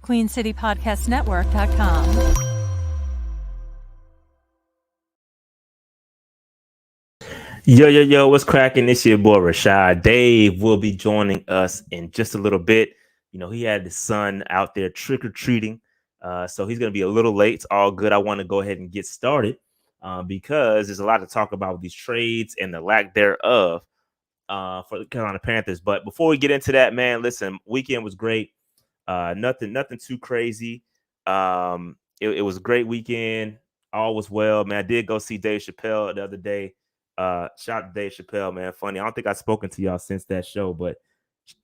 QueenCityPodcastNetwork.com. Yo, what's cracking? This your boy Rashad. Dave will be joining us in just a little bit. You know, he had his son out there trick-or-treating, so he's going to be a little late. It's all good. I want to go ahead and get started because there's a lot to talk about with these trades and the lack thereof for the Carolina Panthers. But before we get into that, man, listen, weekend was great. Nothing too crazy. It was a great weekend. All was well, man. I did go see Dave Chappelle the other day. Shout out to Dave Chappelle, man. Funny. I don't think I've spoken to y'all since that show, but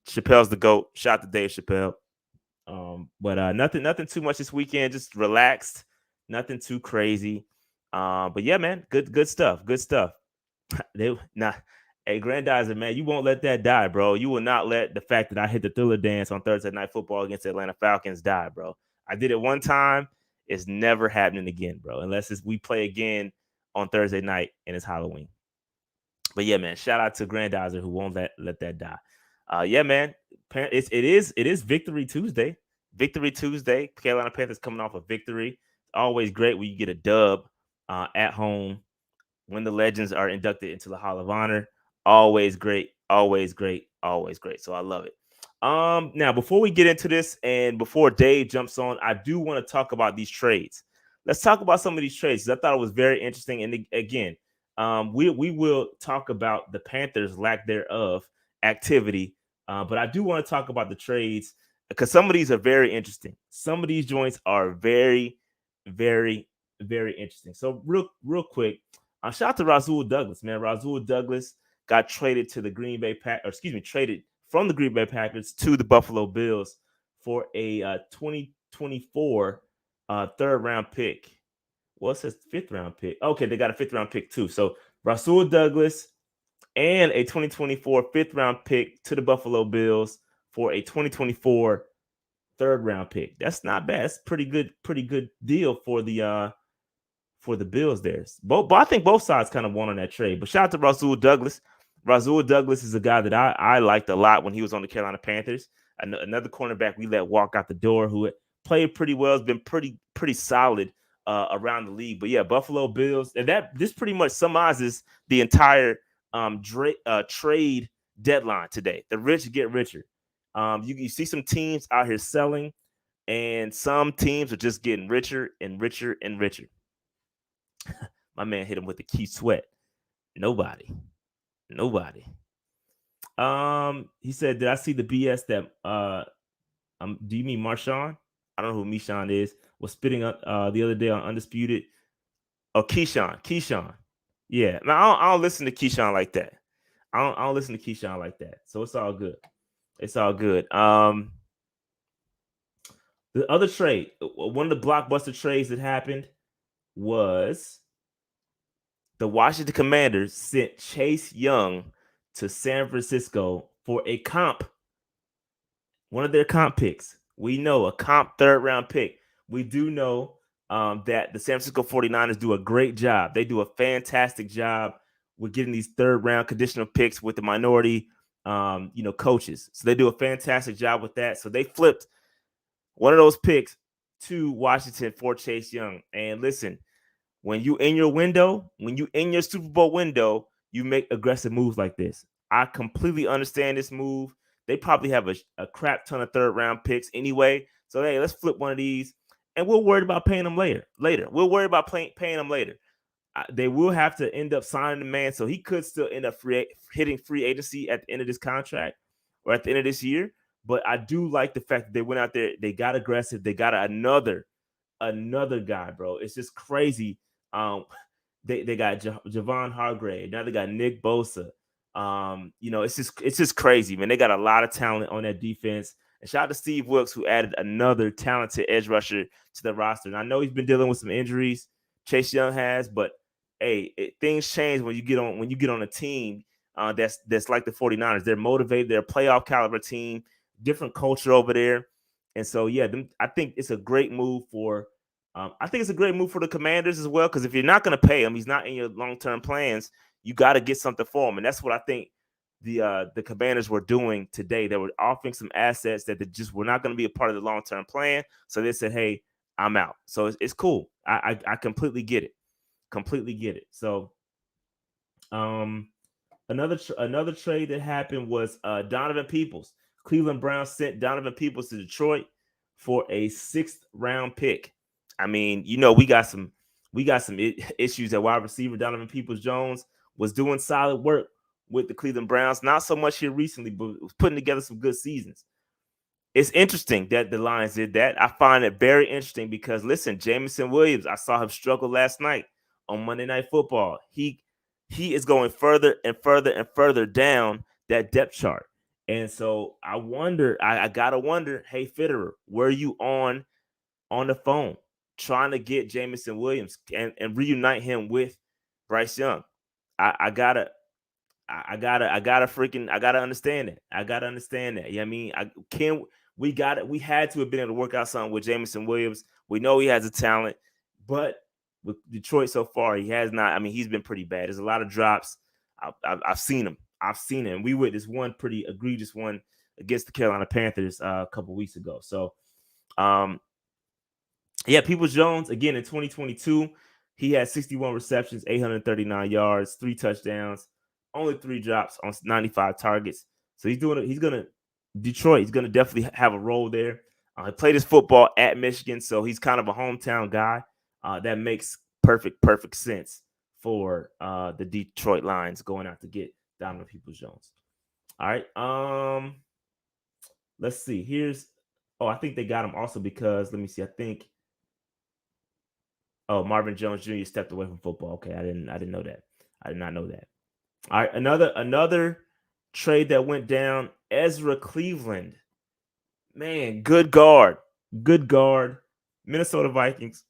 Chappelle's the GOAT. Shout out to Dave Chappelle. But nothing too much this weekend. Just relaxed. Nothing too crazy. But yeah, man, good stuff. Good stuff. Hey, Grandizer, man, you won't let that die, bro. You will not let the fact that I hit the Thriller dance on Thursday Night Football against the Atlanta Falcons die, bro. I did it one time. It's never happening again, bro, unless we play again on Thursday night and it's Halloween. But yeah, man, shout out to Grandizer who won't let that die. Yeah, man, it is Victory Tuesday. Victory Tuesday. Carolina Panthers coming off a victory. Always great when you get a dub at home when the legends are inducted into the Hall of Honor. Always great, always great, always great. So I love it. Now, before we get into this and before Dave jumps on, I do want to talk about these trades. Let's talk about some of these trades. I thought it was very interesting. And again, we will talk about the Panthers' lack thereof activity. But I do want to talk about the trades because some of these are very interesting. Some of these joints are very, very, very interesting. So real quick, shout out to Rasul Douglas, man. Rasul Douglas got traded to the traded from the Green Bay Packers to the Buffalo Bills for a 2024 third round pick. Well, it says fifth round pick. Okay, they got a fifth round pick too. So Rasul Douglas and a 2024 fifth round pick to the Buffalo Bills for a 2024 third round pick. That's not bad. That's pretty good deal for the Bills there. But I think both sides kind of won on that trade. But shout out to Rasul Douglas. Rasul Douglas is a guy that I liked a lot when he was on the Carolina Panthers. Another cornerback we let walk out the door who played pretty well, has been pretty solid around the league. But yeah, Buffalo Bills, and this pretty much summarizes the entire trade deadline today. The rich get richer. You see some teams out here selling, and some teams are just getting richer and richer and richer. My man hit him with the key sweat. Nobody. He said, "Did I see the BS that do you mean Marshawn? I don't know who Meshawn is. Was spitting up the other day on Undisputed. Oh, Keyshawn. Yeah, man, I don't listen to Keyshawn like that. I don't listen to Keyshawn like that. So it's all good. It's all good. The other trade, one of the blockbuster trades that happened was the Washington Commanders sent Chase Young to San Francisco for a comp, one of their comp picks. We know a comp third round pick. We do know that the San Francisco 49ers do a great job. They do a fantastic job with getting these third round conditional picks with the minority, coaches. So they do a fantastic job with that. So they flipped one of those picks to Washington for Chase Young. And listen, when you in your window, when you in your Super Bowl window, you make aggressive moves like this. I completely understand this move. They probably have a crap ton of third round picks anyway. So, hey, let's flip one of these, and we'll worry about paying them later. We'll worry about paying them later. They will have to end up signing the man, so he could still end up hitting free agency at the end of this contract or at the end of this year. But I do like the fact that they went out there, they got aggressive, they got another guy, bro. It's just crazy. They got Javon Hargrave. Now they got Nick Bosa. It's just crazy, man. They got a lot of talent on that defense. And shout out to Steve Wilkes, who added another talented edge rusher to the roster. And I know he's been dealing with some injuries. Chase Young has, but hey, things change when you get on a team that's like the 49ers. They're motivated. They're a playoff caliber team, different culture over there. And so, yeah, I think it's a great move for the Commanders as well, because if you're not going to pay him, he's not in your long-term plans, you got to get something for him. And that's what I think the Commanders were doing today. They were offering some assets that just were not going to be a part of the long-term plan. So they said, "Hey, I'm out." So it's cool. I completely get it. Completely get it. So another trade that happened was Donovan Peoples. Cleveland Browns sent Donovan Peoples to Detroit for a 6th-round pick. I mean, we got some issues at wide receiver. Donovan Peoples-Jones was doing solid work with the Cleveland Browns. Not so much here recently, but was putting together some good seasons. It's interesting that the Lions did that. I find it very interesting because, listen, Jameson Williams, I saw him struggle last night on Monday Night Football. He is going further and further and further down that depth chart. And so I wonder, I gotta wonder, hey, Fitterer, were you on the phone trying to get Jameson Williams and reunite him with Bryce Young? I gotta understand that. I gotta understand that. Yeah, I mean, we had to have been able to work out something with Jameson Williams. We know he has a talent, but with Detroit so far, he has not. I mean, he's been pretty bad. There's a lot of drops. I've seen him. We witnessed one pretty egregious one against the Carolina Panthers a couple weeks ago. So, yeah, Peoples-Jones again in 2022, he had 61 receptions, 839 yards, 3 touchdowns, only 3 drops on 95 targets. So Detroit, he's gonna definitely have a role there. He played his football at Michigan, so he's kind of a hometown guy. That makes perfect sense for the Detroit Lions going out to get Donovan Peoples-Jones. All right. Let's see. I think they got him also because let me see. I think Marvin Jones Jr. stepped away from football. Okay, I didn't know that. I did not know that. All right, another trade that went down. Ezra Cleveland, man, good guard. Minnesota Vikings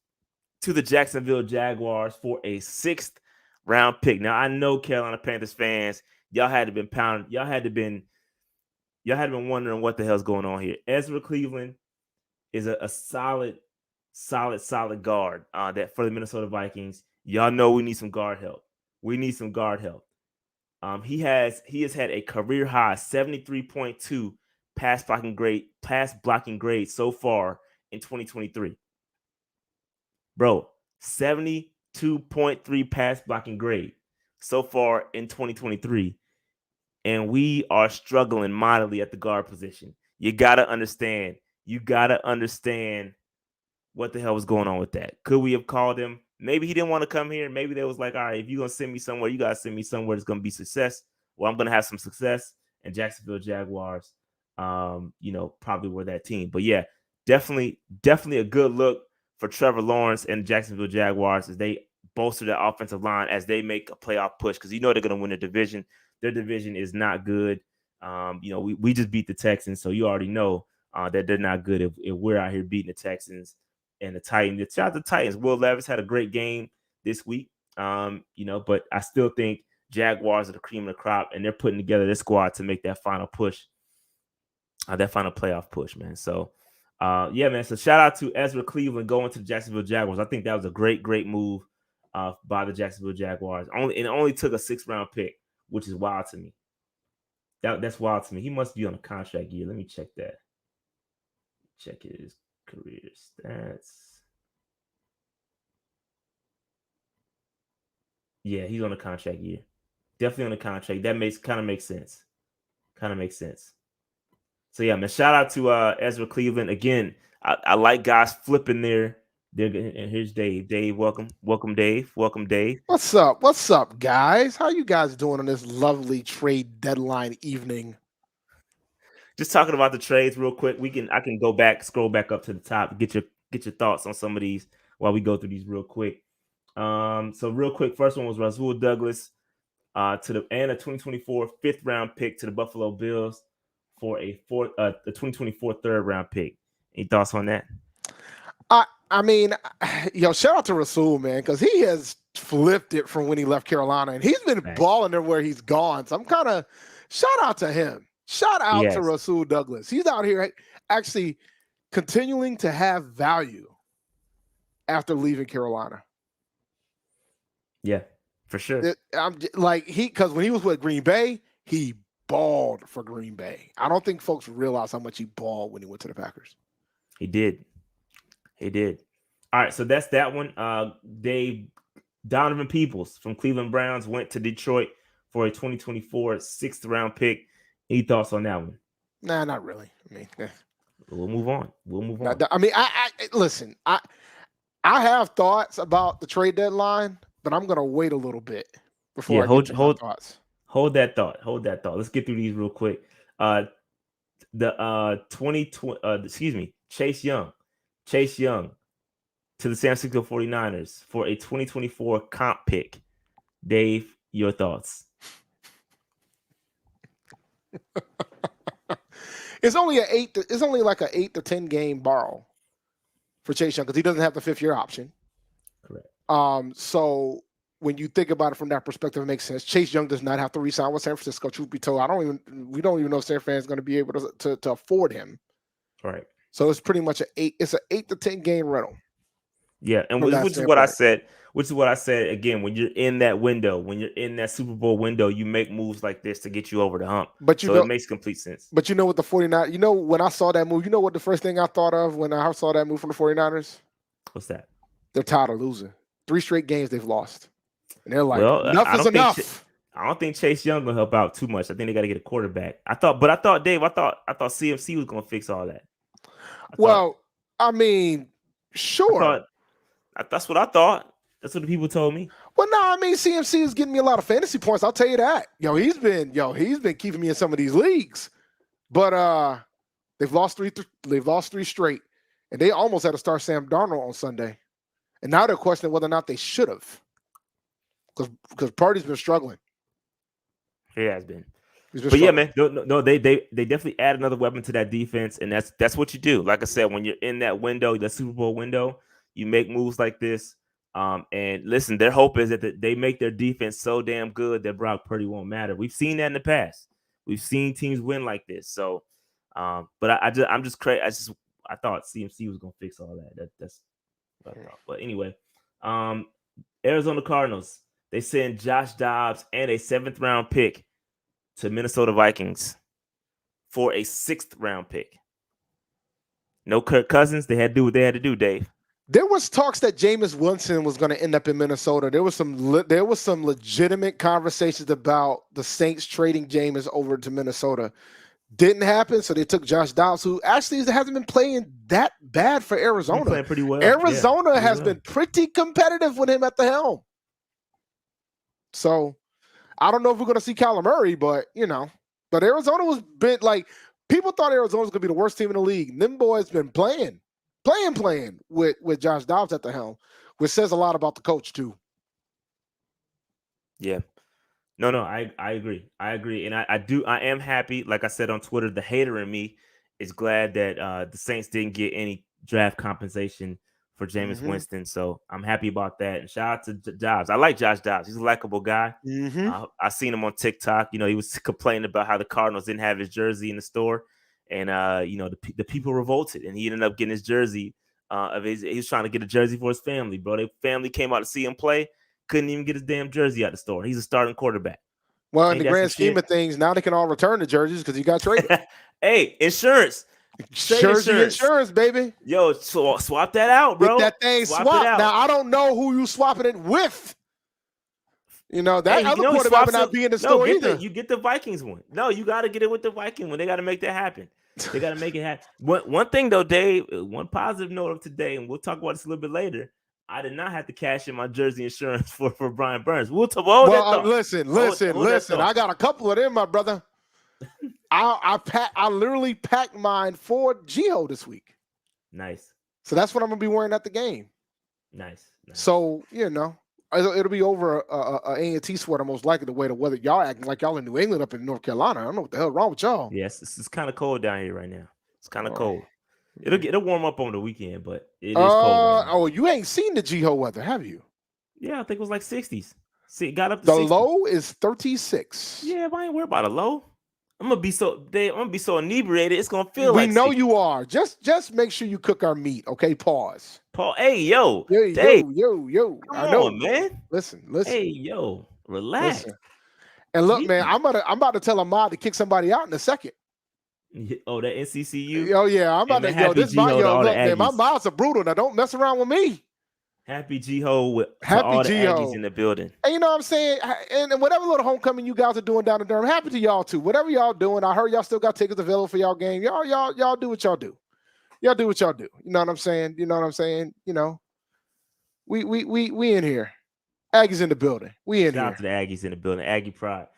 to the Jacksonville Jaguars for a 6th-round pick. Now I know Carolina Panthers fans, y'all had to been pounding. Y'all had been wondering what the hell's going on here. Ezra Cleveland is a solid guard that for the Minnesota Vikings. Y'all know we need some guard help. He has had a career high 73.2 pass blocking grade so far in 2023. Bro, 72.3 pass blocking grade so far in 2023. And we are struggling mightily at the guard position. You got to understand what the hell was going on with that. Could we have called him? Maybe he didn't want to come here. Maybe they was like, all right, if you're going to send me somewhere, you got to send me somewhere that's going to be success. Well, I'm going to have some success. And Jacksonville Jaguars, probably were that team. But yeah, definitely a good look for Trevor Lawrence and the Jacksonville Jaguars as they bolster their offensive line as they make a playoff push because they're going to win the division. Their division is not good. We just beat the Texans, so you already know that they're not good if we're out here beating the Texans and the Titans. Shout out to the Titans. Will Levis had a great game this week. But I still think Jaguars are the cream of the crop, and they're putting together this squad to make that final push, that final playoff push, man. So, yeah, man. So shout out to Ezra Cleveland going to the Jacksonville Jaguars. I think that was a great move by the Jacksonville Jaguars. It only took a 6th-round pick, which is wild to me. That's wild to me. He must be on a contract year. Let me check that. Check his career stats. Yeah, he's on a contract year. Definitely on a contract. That makes sense. Makes sense. So yeah, man. Shout out to Ezra Cleveland again. I like guys flipping there. And here's Dave. Dave, welcome, Dave. Welcome, Dave. What's up, guys? How you guys doing on this lovely trade deadline evening? Just talking about the trades real quick. I can scroll back up to the top, get your thoughts on some of these while we go through these real quick. So real quick, first one was Rasul Douglas a 2024 5th-round pick to the Buffalo Bills for the 2024 3rd-round pick. Any thoughts on that? I mean, shout out to Rasul, man, because he has flipped it from when he left Carolina, and he's been balling there where he's gone. So I'm kind of shout out to him. Shout out to Rasul Douglas. He's out here actually continuing to have value after leaving Carolina. Yeah, for sure. I'm like because when he was with Green Bay, he balled for Green Bay. I don't think folks realize how much he balled when he went to the Packers. He did. All right, so that's that one. Donovan Peoples from Cleveland Browns went to Detroit for a 2024 6th round pick. Any thoughts on that one? Nah, not really. I mean, we'll move on. I mean, I listen. I have thoughts about the trade deadline, but I'm gonna wait a little bit before I get to my thoughts. Hold that thought. Let's get through these real quick. Chase Young to the San Francisco 49ers for a 2024 comp pick. Dave, your thoughts? It's only like an 8 to 10 game borrow for Chase Young because he doesn't have the 5th-year option. Correct. So when you think about it from that perspective, it makes sense. Chase Young does not have to re-sign with San Francisco. Truth be told, we don't even know if San Fran is going to be able to afford him. Right. So it's pretty much an 8 to 10 game rental. Yeah, and which is what I said. Again, when you're in that window, when you're in that Super Bowl window, you make moves like this to get you over the hump. It makes complete sense. But you know what the 49ers, when I saw that move, you know what the first thing I thought of when I saw that move from the 49ers? What's that? They're tired of losing. 3 straight games they've lost. And they're like, enough is enough. I don't think Chase Young will help out too much. I think they got to get a quarterback. I thought CMC was going to fix all that. I mean, sure. That's what I thought. That's what the people told me. Well, no, I mean, CMC is getting me a lot of fantasy points. I'll tell you that. He's been keeping me in some of these leagues. But they've lost 3 straight, and they almost had to start Sam Darnold on Sunday. And now they're questioning whether or not they should have, because Purdy's been struggling. He has been. Yeah, man, no, they definitely add another weapon to that defense, and that's what you do. Like I said, when you're in that window, the Super Bowl window, you make moves like this. And listen, their hope is that they make their defense so damn good that Brock Purdy won't matter. We've seen that in the past. We've seen teams win like this. So, but I'm just crazy. I thought CMC was gonna fix all that. That's what I thought. But anyway, Arizona Cardinals, they send Josh Dobbs and a 7th round pick to Minnesota Vikings for a 6th round pick. No Kirk Cousins. They had to do what they had to do, Dave. There was talks that Jameis Winston was going to end up in Minnesota. There was some legitimate conversations about the Saints trading Jameis over to Minnesota. Didn't happen, so they took Josh Dobbs, who actually hasn't been playing that bad for Arizona. He's playing pretty well. Arizona has been pretty competitive with him at the helm. So I don't know if we're going to see Kyler Murray, but Arizona was been like, people thought Arizona was going to be the worst team in the league. Them boys been playing with Josh Dobbs at the helm, which says a lot about the coach too. Yeah. No, I agree. And I am happy. Like I said on Twitter, the hater in me is glad that the Saints didn't get any draft compensation for Jameis Winston. So I'm happy about that. And shout out to Dobbs. I like Josh Dobbs. He's a likable guy. I seen him on TikTok. He was complaining about how the Cardinals didn't have his jersey in the store. And, the people revolted. And he ended up getting his jersey. He was trying to get a jersey for his family, bro. Their family came out to see him play. Couldn't even get his damn jersey out the store. He's a starting quarterback. Well, in the grand scheme of things, now they can all return the jerseys because he got traded. Hey, insurance. Insurance, baby. Yo, swap that out, bro. Get that thing swapped. Now, I don't know who you swapping it with. That other quarterback not be in the store either. You get the Vikings one. No, you got to get it with the Viking one. They got to make that happen. They got to make it happen. One thing, though, Dave, one positive note of today, and we'll talk about this a little bit later, I did not have to cash in my jersey insurance for Brian Burns. Listen. I got a couple of them, my brother. I literally packed mine for Gio this week. Nice. So that's what I'm gonna be wearing at the game. Nice. So it'll be over a A&T sweater most likely. The way the weather, y'all acting like y'all in New England up in North Carolina. I don't know what the hell wrong with y'all. Yes, it's kind of cold down here right now. It's kind of cold. It'll warm up on the weekend, but it is cold. Right, you ain't seen the Gio weather, have you? Yeah, I think it was like 60s. See, it got up to the 60s. Low is 36. Yeah, but I ain't worried about a low. I'm gonna be so inebriated. It's gonna feel like. We know you are. Just make sure you cook our meat, okay? Pause. Hey, yo. Yo. Come on, man. Listen. Hey, yo, relax. Listen. And look, man, Jeez. I'm about to tell Ahmad to kick somebody out in a second. Oh, that NCCU. Oh yeah, I'm Hey, about man, to. Yo, happy this my G-Ho to all the look, man. My Aggies. mouths are brutal. Now don't mess around with me. Happy G-Ho to Happy all the Aggies G-Ho. in the building. And you know what I'm saying? And whatever little homecoming you guys are doing down in Durham, happy to y'all too. Whatever y'all doing, I heard y'all still got tickets available for y'all game. Y'all do what y'all do. Y'all do what y'all do. You know what I'm saying? You know what I'm saying? You know, we in here. Aggies in the building. We in Shout here. out to the Aggies in the building. Aggie pride.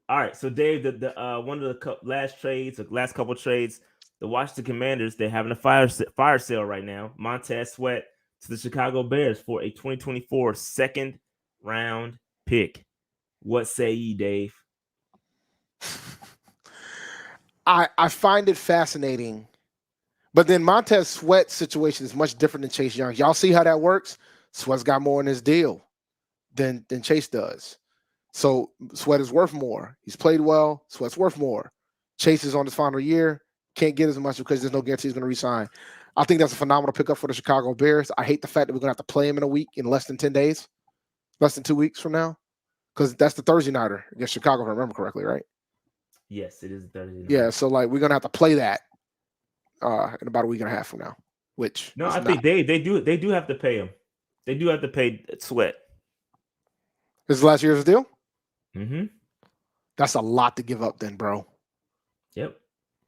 All right, so Dave, the one of the last couple trades, the Washington Commanders, they're having a fire sale right now. Montez Sweat to the Chicago Bears for a 2024 second round pick. What say ye, Dave? I find it fascinating. But then Montez Sweat's situation is much different than Chase Young's. Y'all see how that works? Sweat's got more in his deal than Chase does. So Sweat is worth more. He's played well. Sweat's worth more. Chase is on his final year. Can't get as much because there's no guarantee he's going to resign. I think that's a phenomenal pickup for the Chicago Bears. I hate the fact that we're going to have to play him in a week, in less than 10 days, less than 2 weeks from now, because that's the Thursday nighter against Chicago, if I remember correctly, right? Yes, it is Thursday night. Yeah, so like we're going to have to play that in about a week and a half from now. Which no, I think they do have to pay him. They do have to pay Sweat. This is last year's deal? Mm-hmm. That's a lot to give up then, bro. Yep.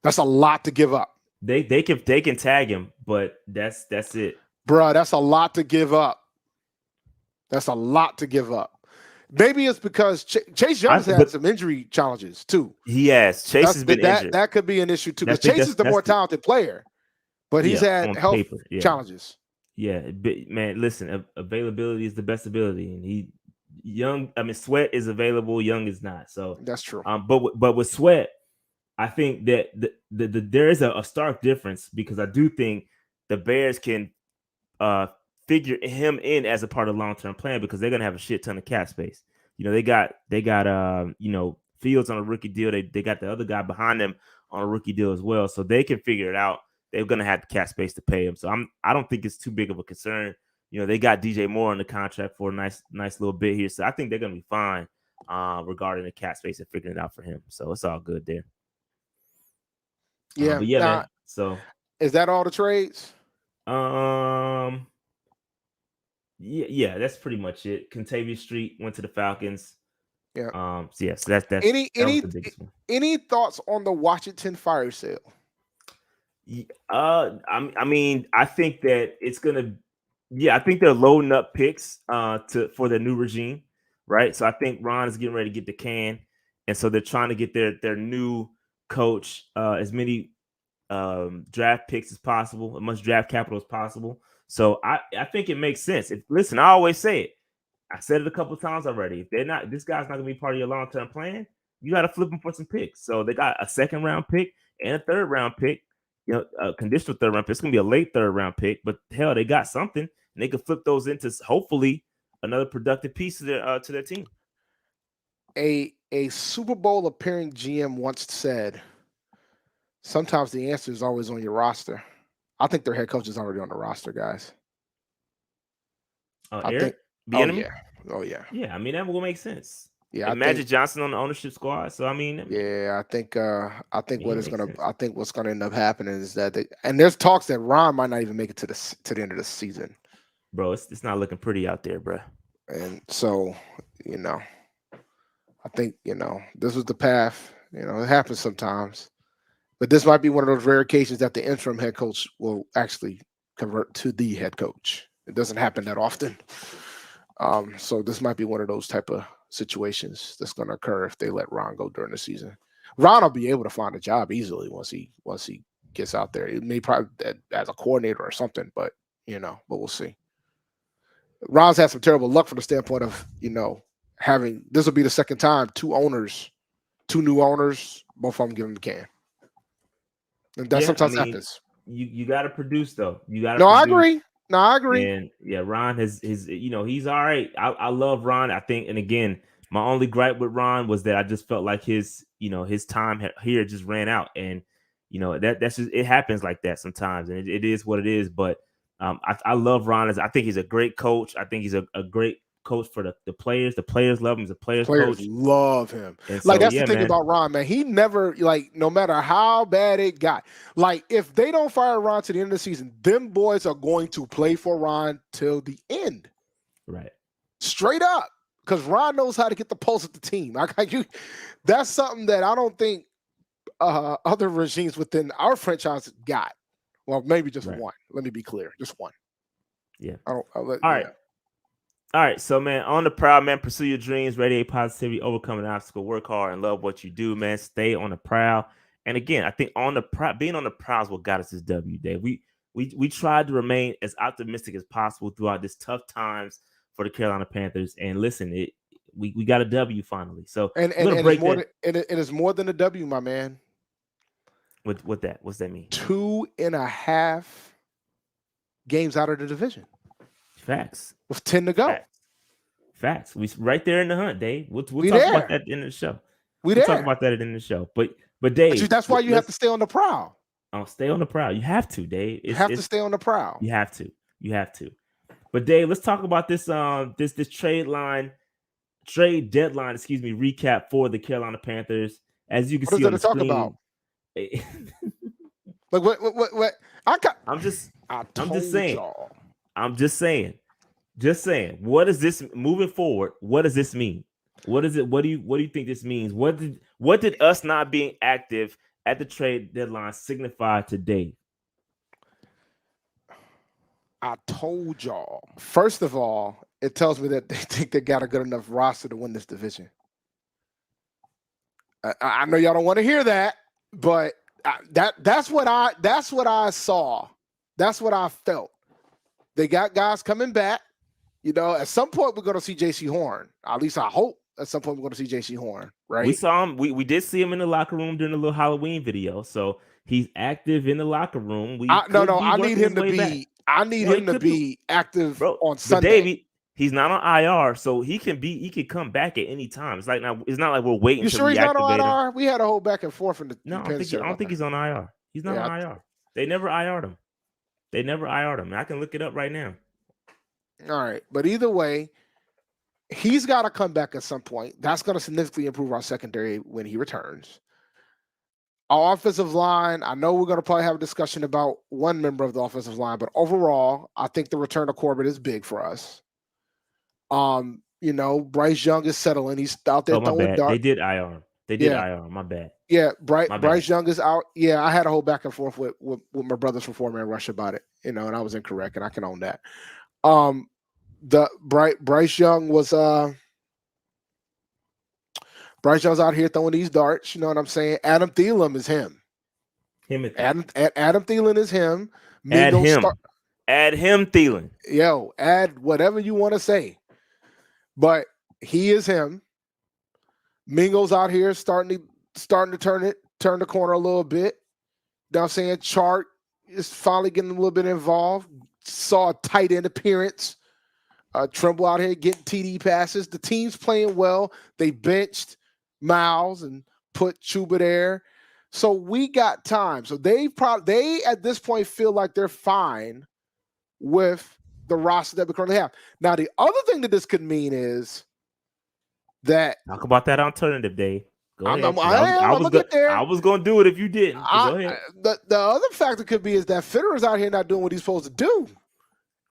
That's a lot to give up. They can tag him, but that's it. Bro, that's a lot to give up. That's a lot to give up. Maybe it's because Chase Young's had some injury challenges too. He has. Chase has been injured. That could be an issue too. Because Chase is the more talented player, but he's had health challenges. Yeah, man. Listen, availability is the best ability, and Sweat is available. Young is not. So that's true. But with Sweat, I think that there is a stark difference, because I do think the Bears can figure him in as a part of the long-term plan, because they're gonna have a shit ton of cap space. You know, they got Fields on a rookie deal. They got the other guy behind them on a rookie deal as well, so they can figure it out. They're gonna have the cap space to pay him, so I don't think it's too big of a concern. You know, they got DJ Moore on the contract for a nice little bit here, so I think they're gonna be fine regarding the cap space and figuring it out for him. So it's all good there. Yeah, man. So is that all the trades? Yeah, that's pretty much it. Contavious Street went to the Falcons. Yeah. So yes, that's that was the biggest one. Any thoughts on the Washington fire sale? I mean, I think that it's gonna. Yeah, I think they're loading up picks for their new regime, right? So I think Ron is getting ready to get the can, and so they're trying to get their new coach as many draft picks as possible, as much draft capital as possible. So I think it makes sense. Listen, I always say it. I said it a couple of times already. If this guy's not gonna be part of your long-term plan, you got to flip him for some picks. So they got a second-round pick and a third-round pick. You know, a conditional third-round pick. It's gonna be a late third-round pick, but hell, they got something, and they can flip those into hopefully another productive piece to their team. A Super Bowl appearing GM once said, sometimes the answer is always on your roster. I think their head coach is already on the roster, guys. Eric? Oh yeah. Yeah, I mean, that will make sense. Yeah, Magic Johnson on the ownership squad. So I mean, yeah, I think what's gonna end up happening is that and there's talks that Ron might not even make it to the end of the season. Bro, it's not looking pretty out there, bro. And so, I think this was the path. It happens sometimes, but this might be one of those rare occasions that the interim head coach will actually convert to the head coach. It doesn't happen that often. So this might be one of those type of situations that's going to occur if they let Ron go during the season. Ron will be able to find a job easily once he gets out there. It may probably as a coordinator or something, but we'll see. Ron's had some terrible luck from the standpoint of having this will be the second time two new owners, both of them give him the can, and that sometimes happens. You got to produce though. You got to. No, I agree. No, I agree. And yeah, Ron has his, he's all right. I love Ron. I think, and again, my only gripe with Ron was that I just felt like his time here just ran out, and that's just, it happens like that sometimes, and it is what it is. But I love Ron. I think he's a great coach. I think he's a great coach for the players. The players love him. He's a players coach. Love him. And Like so, that's the thing about Ron, man. He never, like, no matter how bad it got, like if they don't fire Ron to the end of the season, them boys are going to play for Ron till the end. Right. Straight up. Because Ron knows how to get the pulse of the team. That's something that I don't think other regimes within our franchise got. Well, maybe just one. Let me be clear. Just one. Yeah. All right. All right. So, man, on the proud, man, pursue your dreams, radiate positivity, overcome an obstacle, work hard, and love what you do, man. Stay on the proud. And again, I think being on the proud is what got us this W, Dave. We tried to remain as optimistic as possible throughout this tough times for the Carolina Panthers. And listen, we got a W finally. So and it is more than a W, my man. What's that mean? 2.5 games out of the division. Facts. With 10 to go. Facts. We right there in the hunt, Dave. We'll talk about that in the show. We'll talk about that in the show. But Dave, that's why you have to stay on the prowl. Oh, stay on the prowl. You have to, Dave. You have to stay on the prowl. You have to. But Dave, let's talk about this this trade deadline, recap for the Carolina Panthers. As you can see on the screen. About? Like what? I'm just saying. What is this moving forward? What does this mean? What is it? What do you think this means? What did us not being active at the trade deadline signify today? I told y'all. First of all, it tells me that they think they got a good enough roster to win this division. I know y'all don't want to hear that, but that's what I saw. That's what I felt. They got guys coming back. You know, at some point we're going to see J.C. Horn. At least I hope at some point we're going to see J.C. Horn, right? We saw him. We did see him in the locker room during a little Halloween video. So he's active in the locker room. I need him to be. I need him to be active on Sunday. But Davey, he's not on IR, so he can come back at any time. It's not like we're waiting. You sure he's not on IR? We had a whole back and forth in the. No, I don't think he's on IR. He's not on IR. They never IR'd him. I can look it up right now. All right, but either way, he's got to come back at some point. That's going to significantly improve our secondary when he returns. Our offensive line, I know we're going to probably have a discussion about one member of the offensive line, but overall, I think the return of Corbett is big for us. You know, Bryce Young is settling. He's out there throwing darts. They did IR him. IR him. My bad. Yeah, Bryce Young is out. Yeah, I had a whole back and forth with my brothers from 4-Man Rush about it, you know, and I was incorrect, and I can own that. The Bryce Young was Bryce Young's out here throwing these darts. You know what I'm saying? Adam Thielen is him. Adam Thielen is him. Add him, Thielen. Yo, add whatever you want to say, but he is him. Mingo's out here starting to turn the corner a little bit. You know what I'm saying? Chart is finally getting a little bit involved. Saw a tight end appearance. Trimble out here getting TD passes. The team's playing well. They benched Miles and put Chuba there. So we got time. So they at this point feel like they're fine with the roster that we currently have. Now, the other thing that this could mean is that talk about that alternative, Dave. Go ahead. I was going to do it if you didn't. Go ahead. The other factor could be is that Fitterer's out here not doing what he's supposed to do.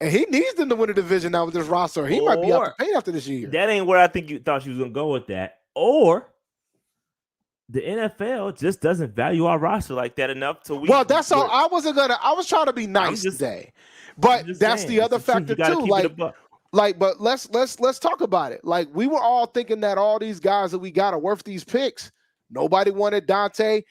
And he needs them to win a division now with this roster. He might be out to pay after this year. That ain't where I think you thought you was going to go with that. Or the NFL just doesn't value our roster like that enough to we. Well, that's all. I was trying to be nice today. But that's saying, the other factor too. But let's talk about it. Like, we were all thinking that all these guys that we got are worth these picks. Nobody wanted Dante.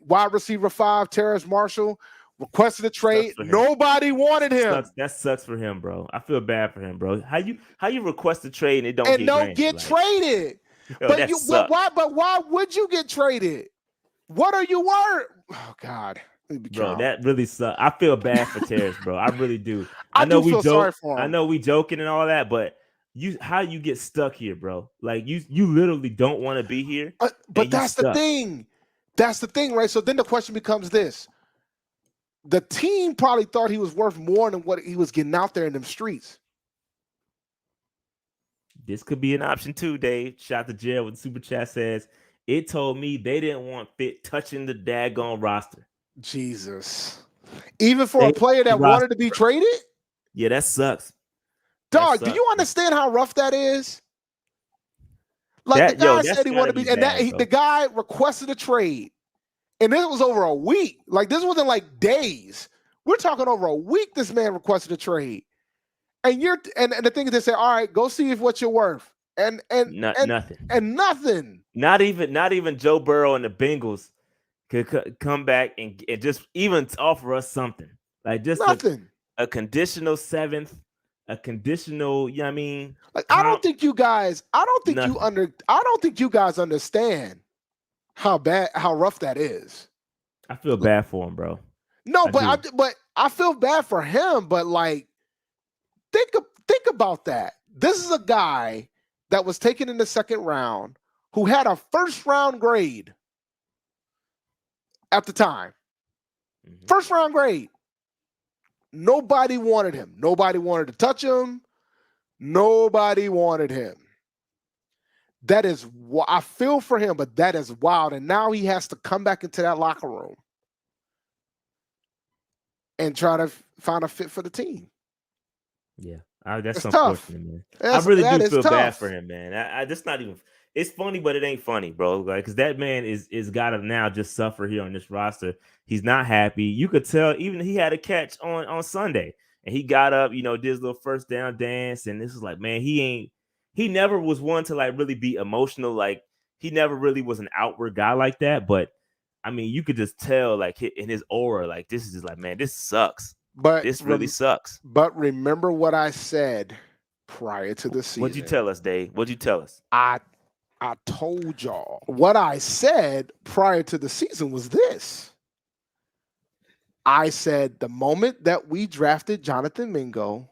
Wide receiver 5, Terrace Marshall, requested a trade. Nobody wanted him. That sucks for him, bro. I feel bad for him, bro. How you request a trade and it don't get traded? Yo, but why would you get traded? What are you worth? Oh God. Bro, that really sucks. I feel bad for Terrace, bro. I really do. I know we joke. I know we joking and all that, but how you get stuck here, bro? Like you literally don't want to be here. But that's the thing. That's the thing, right? So then the question becomes this: the team probably thought he was worth more than what he was getting out there in them streets. This could be an option too, Dave. Shout to Jared with the super chat says, it told me they didn't want Fit touching the daggone roster. Jesus. Even for a player that wanted to be traded? Yeah, that sucks. Dog, do you understand how rough that is? Like the guy said he wanted to be, and the guy requested a trade. And this was over a week. Like this wasn't like days. We're talking over a week. This man requested a trade. And the thing is, they say, all right, go see what you're worth. And nothing. And nothing. Not even Joe Burrow and the Bengals could come back and just even offer us something. Like just nothing. A conditional 7th, a conditional, you know what I mean? Like I don't think you guys understand how rough that is. I feel bad for him, bro. No, but I feel bad for him, but like think about that. This is a guy that was taken in the 2nd round who had a 1st round grade at the time. 1st round grade. Nobody wanted him. Nobody wanted to touch him. Nobody wanted him. That is, I feel for him, but that is wild. And now he has to come back into that locker room and try to find a fit for the team. Yeah, that's unfortunate, man. I really do feel bad for him, man. I just not even. It's funny, but it ain't funny, bro. Like, because that man is got to now just suffer here on this roster. He's not happy. You could tell. Even he had a catch on Sunday, and he got up, did his little first down dance, and this is like, man, he never was one to like really be emotional. Like he never really was an outward guy like that. But I mean, you could just tell, like in his aura, like this is just like, man, this sucks. But this really sucks. But remember what I said prior to the season. What'd you tell us, Dave? What'd you tell us? I told y'all what I said prior to the season was this. I said the moment that we drafted Jonathan Mingo,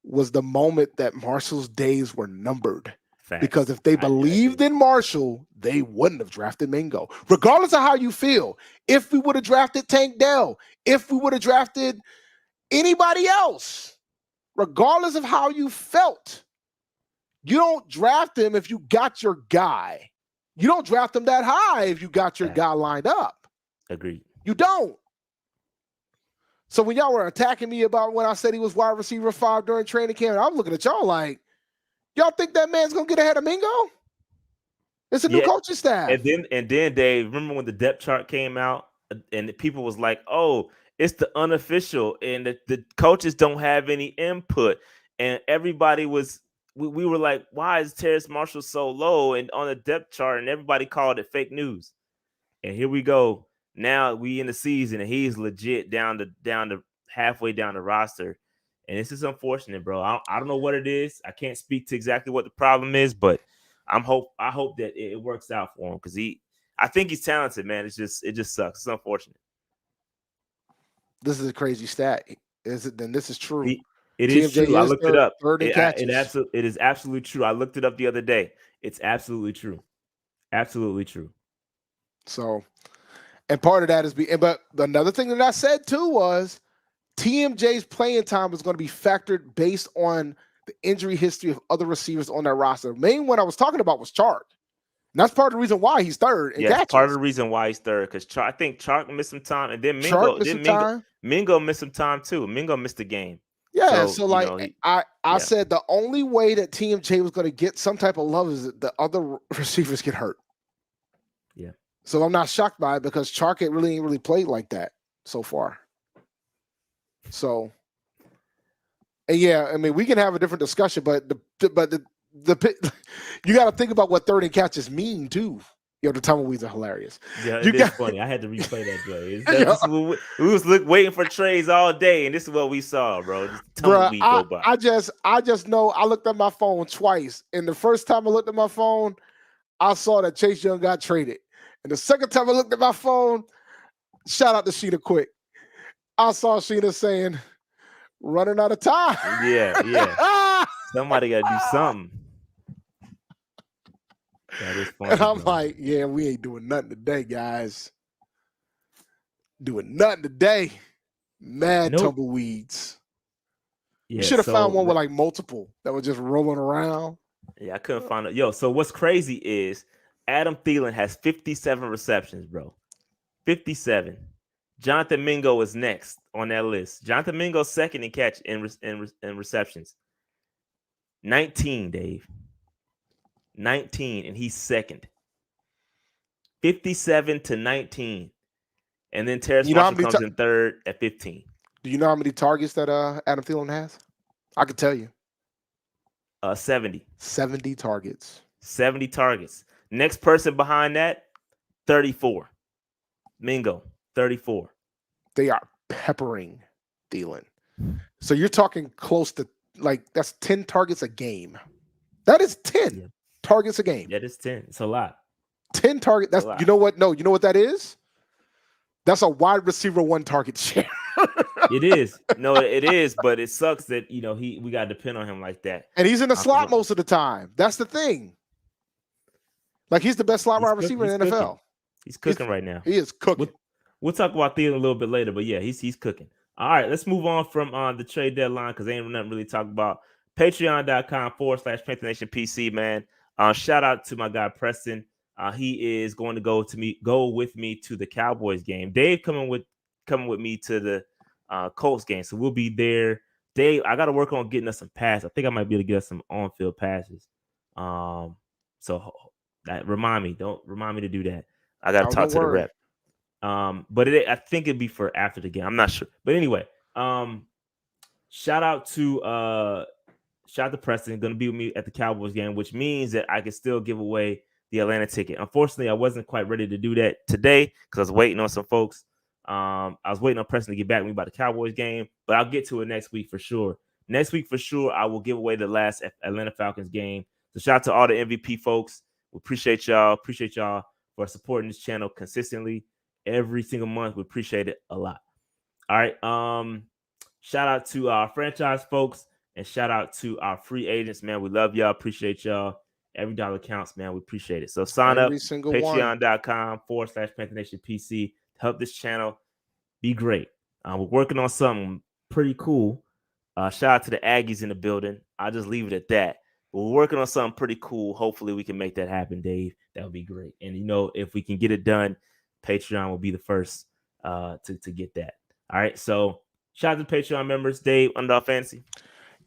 was the moment that Marshall's days were numbered. Facts. Because if they believed in Marshall, they wouldn't have drafted Mingo. Regardless of how you feel, if we would have drafted Tank Dell, if we would have drafted anybody else, regardless of how you felt, you don't draft him if you got your guy. You don't draft him that high if you got your guy lined up. Agreed. You don't. So when y'all were attacking me about when I said he was wide receiver 5 during training camp, I'm looking at y'all like, y'all think that man's gonna get ahead of Mingo? It's a new coaching staff. And then Dave, remember when the depth chart came out and the people was like, oh, it's the unofficial and the coaches don't have any input. And everybody was we were like, why is Terrace Marshall so low and on the depth chart? And everybody called it fake news. And here we go. Now we in the season and he's legit down to halfway down the roster. And this is unfortunate, bro. I don't know what it is. I can't speak to exactly what the problem is, but I hope that it works out for him because I think he's talented, man. It just sucks. It's unfortunate. This is a crazy stat. Then this is true. It is true. I looked it up. It is absolutely true. I looked it up the other day. It's absolutely true. Absolutely true. So, and part of that is but another thing that I said too was TMJ's playing time is going to be factored based on the injury history of other receivers on that roster. The main one I was talking about was Chark. And that's part of the reason why he's third. Yeah, part of the reason why he's third because I think Chark missed some time, and then Mingo missed some time too. Mingo missed the game. Yeah, so like I said, the only way that TMJ was going to get some type of love is that the other receivers get hurt. Yeah. So I'm not shocked by it because Chark ain't really played like that so far. So, and yeah, I mean, we can have a different discussion, but the you got to think about what third and catches mean too. The tumbleweeds are hilarious. Yeah, it's funny. I had to replay that play. We was waiting for trades all day, and this is what we saw, bro. Bro, I just know I looked at my phone twice, and the first time I looked at my phone, I saw that Chase Young got traded, and the second time I looked at my phone, shout out to Sheena Quick, I saw Sheena saying, "Running out of time." Yeah. Somebody got to do something. That is funny, and I'm like, yeah, we ain't doing nothing today, guys. Doing nothing today. Mad tumbleweeds. You should have found one with like multiple that was just rolling around. Yeah, I couldn't find it. Yo, so what's crazy is Adam Thielen has 57 receptions, bro. 57. Jonathan Mingo is next on that list. Jonathan Mingo's second in catch in receptions. 19, Dave. 19, and he's second. 57 to 19. And then Terrace Marshall comes in third at 15. Do you know how many targets that Adam Thielen has? I could tell you. 70. 70 targets. 70 targets. Next person behind that, 34. Mingo, 34. They are peppering Thielen. So you're talking close to that's 10 targets a game. That is 10 targets a game. That is 10. It's a lot. 10 targets. That's you know what? No, you know what that is? That's a wide receiver 1 target share. It is. No, it is, but it sucks that we got to depend on him like that. And he's in the slot most of the time. That's the thing. Like he's the best slot wide receiver in the NFL. Cooking. He's cooking right now. He is cooking. We'll talk about Thielen a little bit later, but yeah, he's cooking. All right, let's move on from the trade deadline because ain't nothing really to talk about. Patreon.com/PantherNationPC, man. Shout out to my guy Preston. He is going to go with me to the Cowboys game. Dave coming with me to the Colts game, so we'll be there. Dave, I got to work on getting us some passes. I think I might be able to get us some on-field passes. So remind me to do that. I got to talk to the rep. But I think it'd be for after the game. I'm not sure, but anyway, shout out to Preston. Going to be with me at the Cowboys game, which means that I can still give away the Atlanta ticket. Unfortunately, I wasn't quite ready to do that today because I was waiting on some folks. I was waiting on Preston to get back to me about the Cowboys game, but I'll get to it next week for sure. Next week for sure, I will give away the last Atlanta Falcons game. So shout out to all the MVP folks. We appreciate y'all. Appreciate y'all for supporting this channel consistently every single month. We appreciate it a lot. All right. Shout out to our franchise folks and shout out to our free agents, man. We love y'all. Appreciate y'all. Every dollar counts, man. We appreciate it. So sign up patreon.com/PantherNationPC to help this channel be great. We're working on something pretty cool. Shout out to the Aggies in the building. I'll just leave it at that. But we're working on something pretty cool. Hopefully we can make that happen, Dave. That would be great. And if we can get it done, Patreon will be the first to get that. All right. So shout out to Patreon members. Dave, Underdog Fantasy.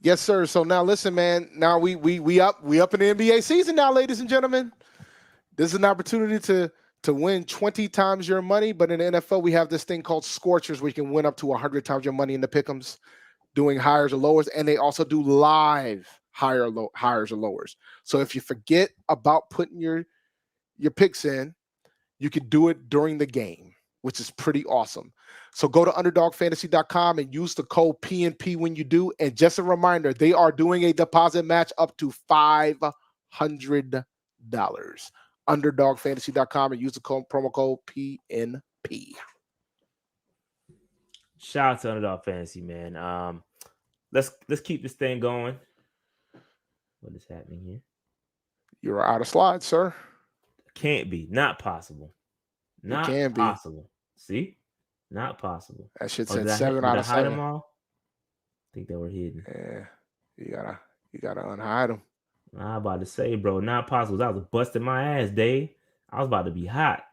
Yes, sir. So now listen, man. Now we up in the NBA season now, ladies and gentlemen. This is an opportunity to win 20 times your money. But in the NFL, we have this thing called Scorchers where you can win up to 100 times your money in the pick'ems, doing hires or lowers, and they also do live hires or lowers. So if you forget about putting your picks in, you can do it during the game, which is pretty awesome. So go to underdogfantasy.com and use the code PNP when you do. And just a reminder, they are doing a deposit match up to $500. Underdogfantasy.com and use the promo code PNP. Shout out to Underdog Fantasy, man. Let's keep this thing going. What is happening here? You're out of slides, sir. Can't be. Not possible. Not possible. See? Not possible. That shit said 7 out of 7. Them all? I think they were hidden. Yeah. You gotta unhide them. I'm about to say, bro, not possible. I was busting my ass, Dave. I was about to be hot.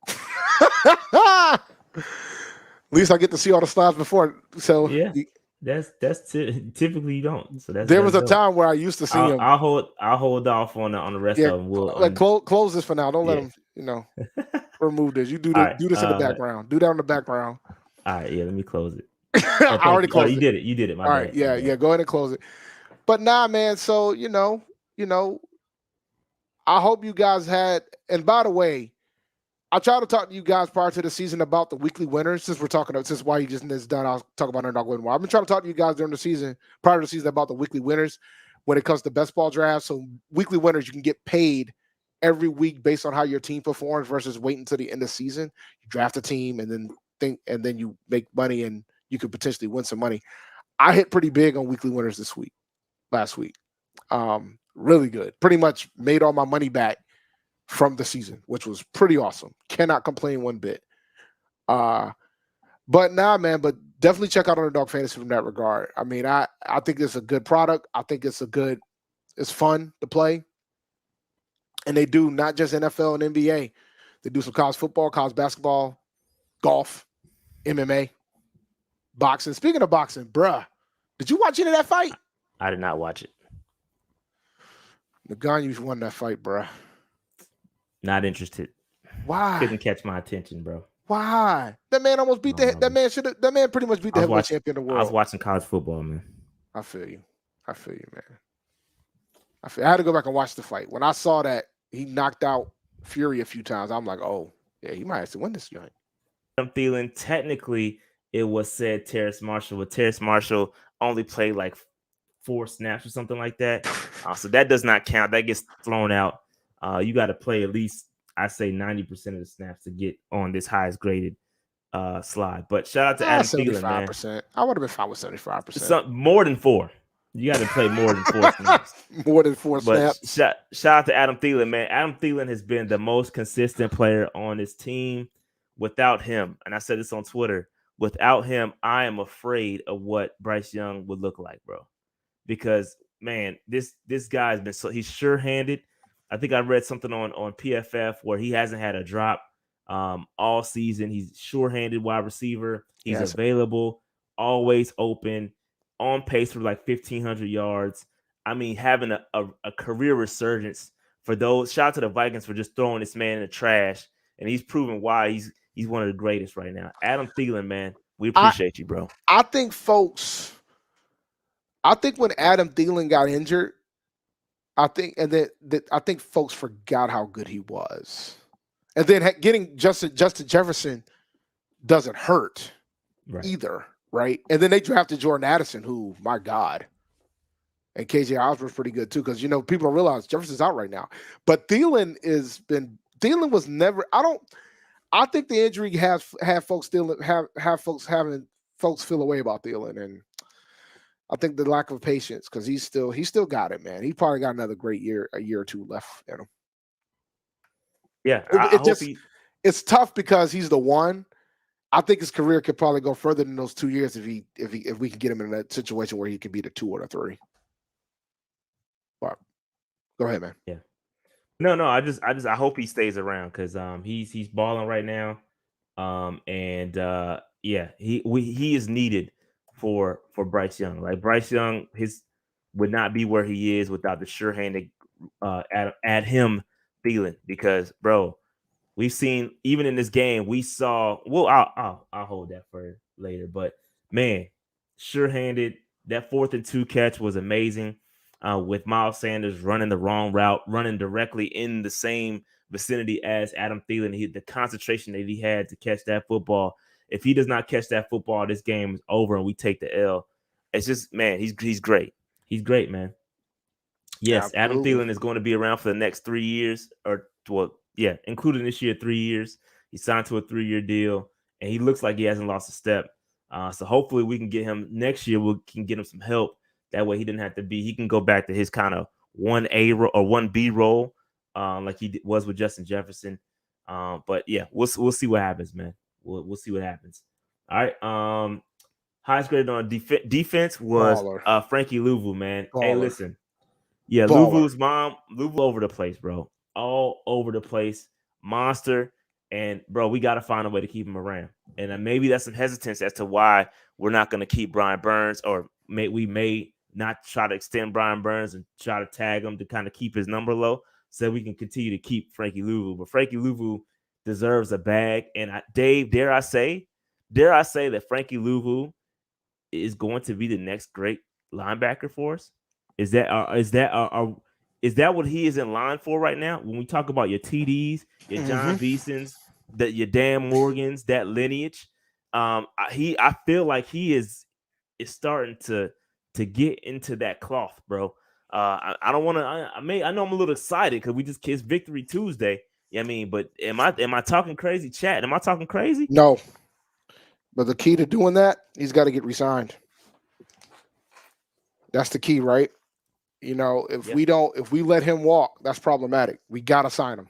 At least I get to see all the slides before. So yeah. That's typically you don't. So there was a time where I used to see him. I'll hold off on the rest of them. We'll close this for now. Don't let them, remove this. You do this. Do this in the background. Do that in the background. All right, yeah. Let me close it. I already closed it. You did it. My all bad. Right, yeah. Go ahead and close it. But nah, man. So I hope you guys had. And by the way, I tried to talk to you guys prior to the season about the weekly winners. Since why you just is done, I'll talk about Underdog Win More. I've been trying to talk to you guys during the season, prior to the season, about the weekly winners when it comes to best ball drafts. So weekly winners, you can get paid every week based on how your team performs versus waiting until the end of the season. You draft a team and then you make money and you could potentially win some money. I hit pretty big on weekly winners last week. Really good. Pretty much made all my money back from the season, which was pretty awesome. Cannot complain one bit. But nah, man, but definitely check out Underdog Fantasy from that regard. I mean, I think it's a good product. I think it's fun to play. And they do not just NFL and NBA. They do some college football, college basketball, golf, MMA, boxing. Speaking of boxing, bruh, did you watch any of that fight? I did not watch it. Ngannou won that fight, bruh. Not interested. Why? Couldn't catch my attention, bro. Why? That man almost beat that man pretty much beat the heavyweight champion of the world. I was watching college football, man. I feel you, man. I had to go back and watch the fight. When I saw that he knocked out Fury a few times, I'm like, oh, yeah, he might have to win this joint. I'm feeling technically it was said Terrace Marshall, but Terrace Marshall only played like 4 snaps or something like that. So that does not count. That gets thrown out. You got to play at least, I say, 90% of the snaps to get on this highest graded slide. But shout out to Adam Thielen, man. I would have been fine with 75%. More than 4. You got to play more than 4 snaps. More than 4 snaps. Shout out to Adam Thielen, man. Adam Thielen has been the most consistent player on this team. Without him, and I said this on Twitter, without him, I am afraid of what Bryce Young would look like, bro. Because, man, this guy has been he's sure-handed. I think I read something on PFF where he hasn't had a drop all season. He's sure-handed wide receiver. He's available, always open, on pace for like 1,500 yards. I mean, having a career resurgence for those. Shout out to the Vikings for just throwing this man in the trash, and he's proven why he's one of the greatest right now. Adam Thielen, man, we appreciate you, bro. I think when Adam Thielen got injured, I think folks forgot how good he was. And then getting Justin Jefferson doesn't hurt either, right? And then they drafted Jordan Addison, who, my God, and KJ Osborne's pretty good too, because people don't realize Jefferson's out right now. But Thielen was never. I think the injury has had folks feel away about Thielen, and I think the lack of patience, because he still got it, man. He probably got another great year, a year or two left in him. Yeah, it's tough because he's the one. I think his career could probably go further than those 2 years if we can get him in that situation where he could be the 2 or the 3. But go ahead, man. Yeah. No, I hope he stays around because he's balling right now, he is needed for Bryce Young. Like Bryce Young, would not be where he is without the sure-handed at him Thielen, because bro, we've seen even in this game we saw. Well, I'll hold that for later, but man, sure-handed, that 4th and 2 catch was amazing. With Miles Sanders running the wrong route, running directly in the same vicinity as Adam Thielen. The concentration that he had to catch that football. If he does not catch that football, this game is over and we take the L. It's just, man, he's great. He's great, man. Yes, absolutely. Adam Thielen is going to be around for the next 3 years, including this year, 3 years. He signed to a 3-year deal, and he looks like he hasn't lost a step. So hopefully we can get him next year. We can get him some help. That way he can go back to his kind of 1A or 1B role like he was with Justin Jefferson. But yeah, we'll see what happens, man. We'll see what happens. All right. Highest graded on defense was Frankie Louvu, man. Baller. Hey, listen. Yeah, Louvu's mom, Louvu over the place, bro. All over the place. Monster. And, bro, we got to find a way to keep him around. And maybe that's some hesitance as to why we're not going to keep Brian Burns, or we may not try to extend Brian Burns and try to tag him to kind of keep his number low so we can continue to keep Frankie Louvu. But Frankie Louvu deserves a bag. And Dave, dare I say that Frankie Louvu is going to be the next great linebacker for us? Is that what he is in line for right now? When we talk about your TDs, your John Beesons, your Dan Morgans, that lineage, I feel like he is starting to get into that cloth, bro. I don't want to. I know I'm a little excited because it's Victory Tuesday. I mean, but am I talking crazy, chat? Am I talking crazy? No. But the key to doing that, he's got to get re-signed. That's the key, right? If we let him walk, that's problematic. We got to sign him.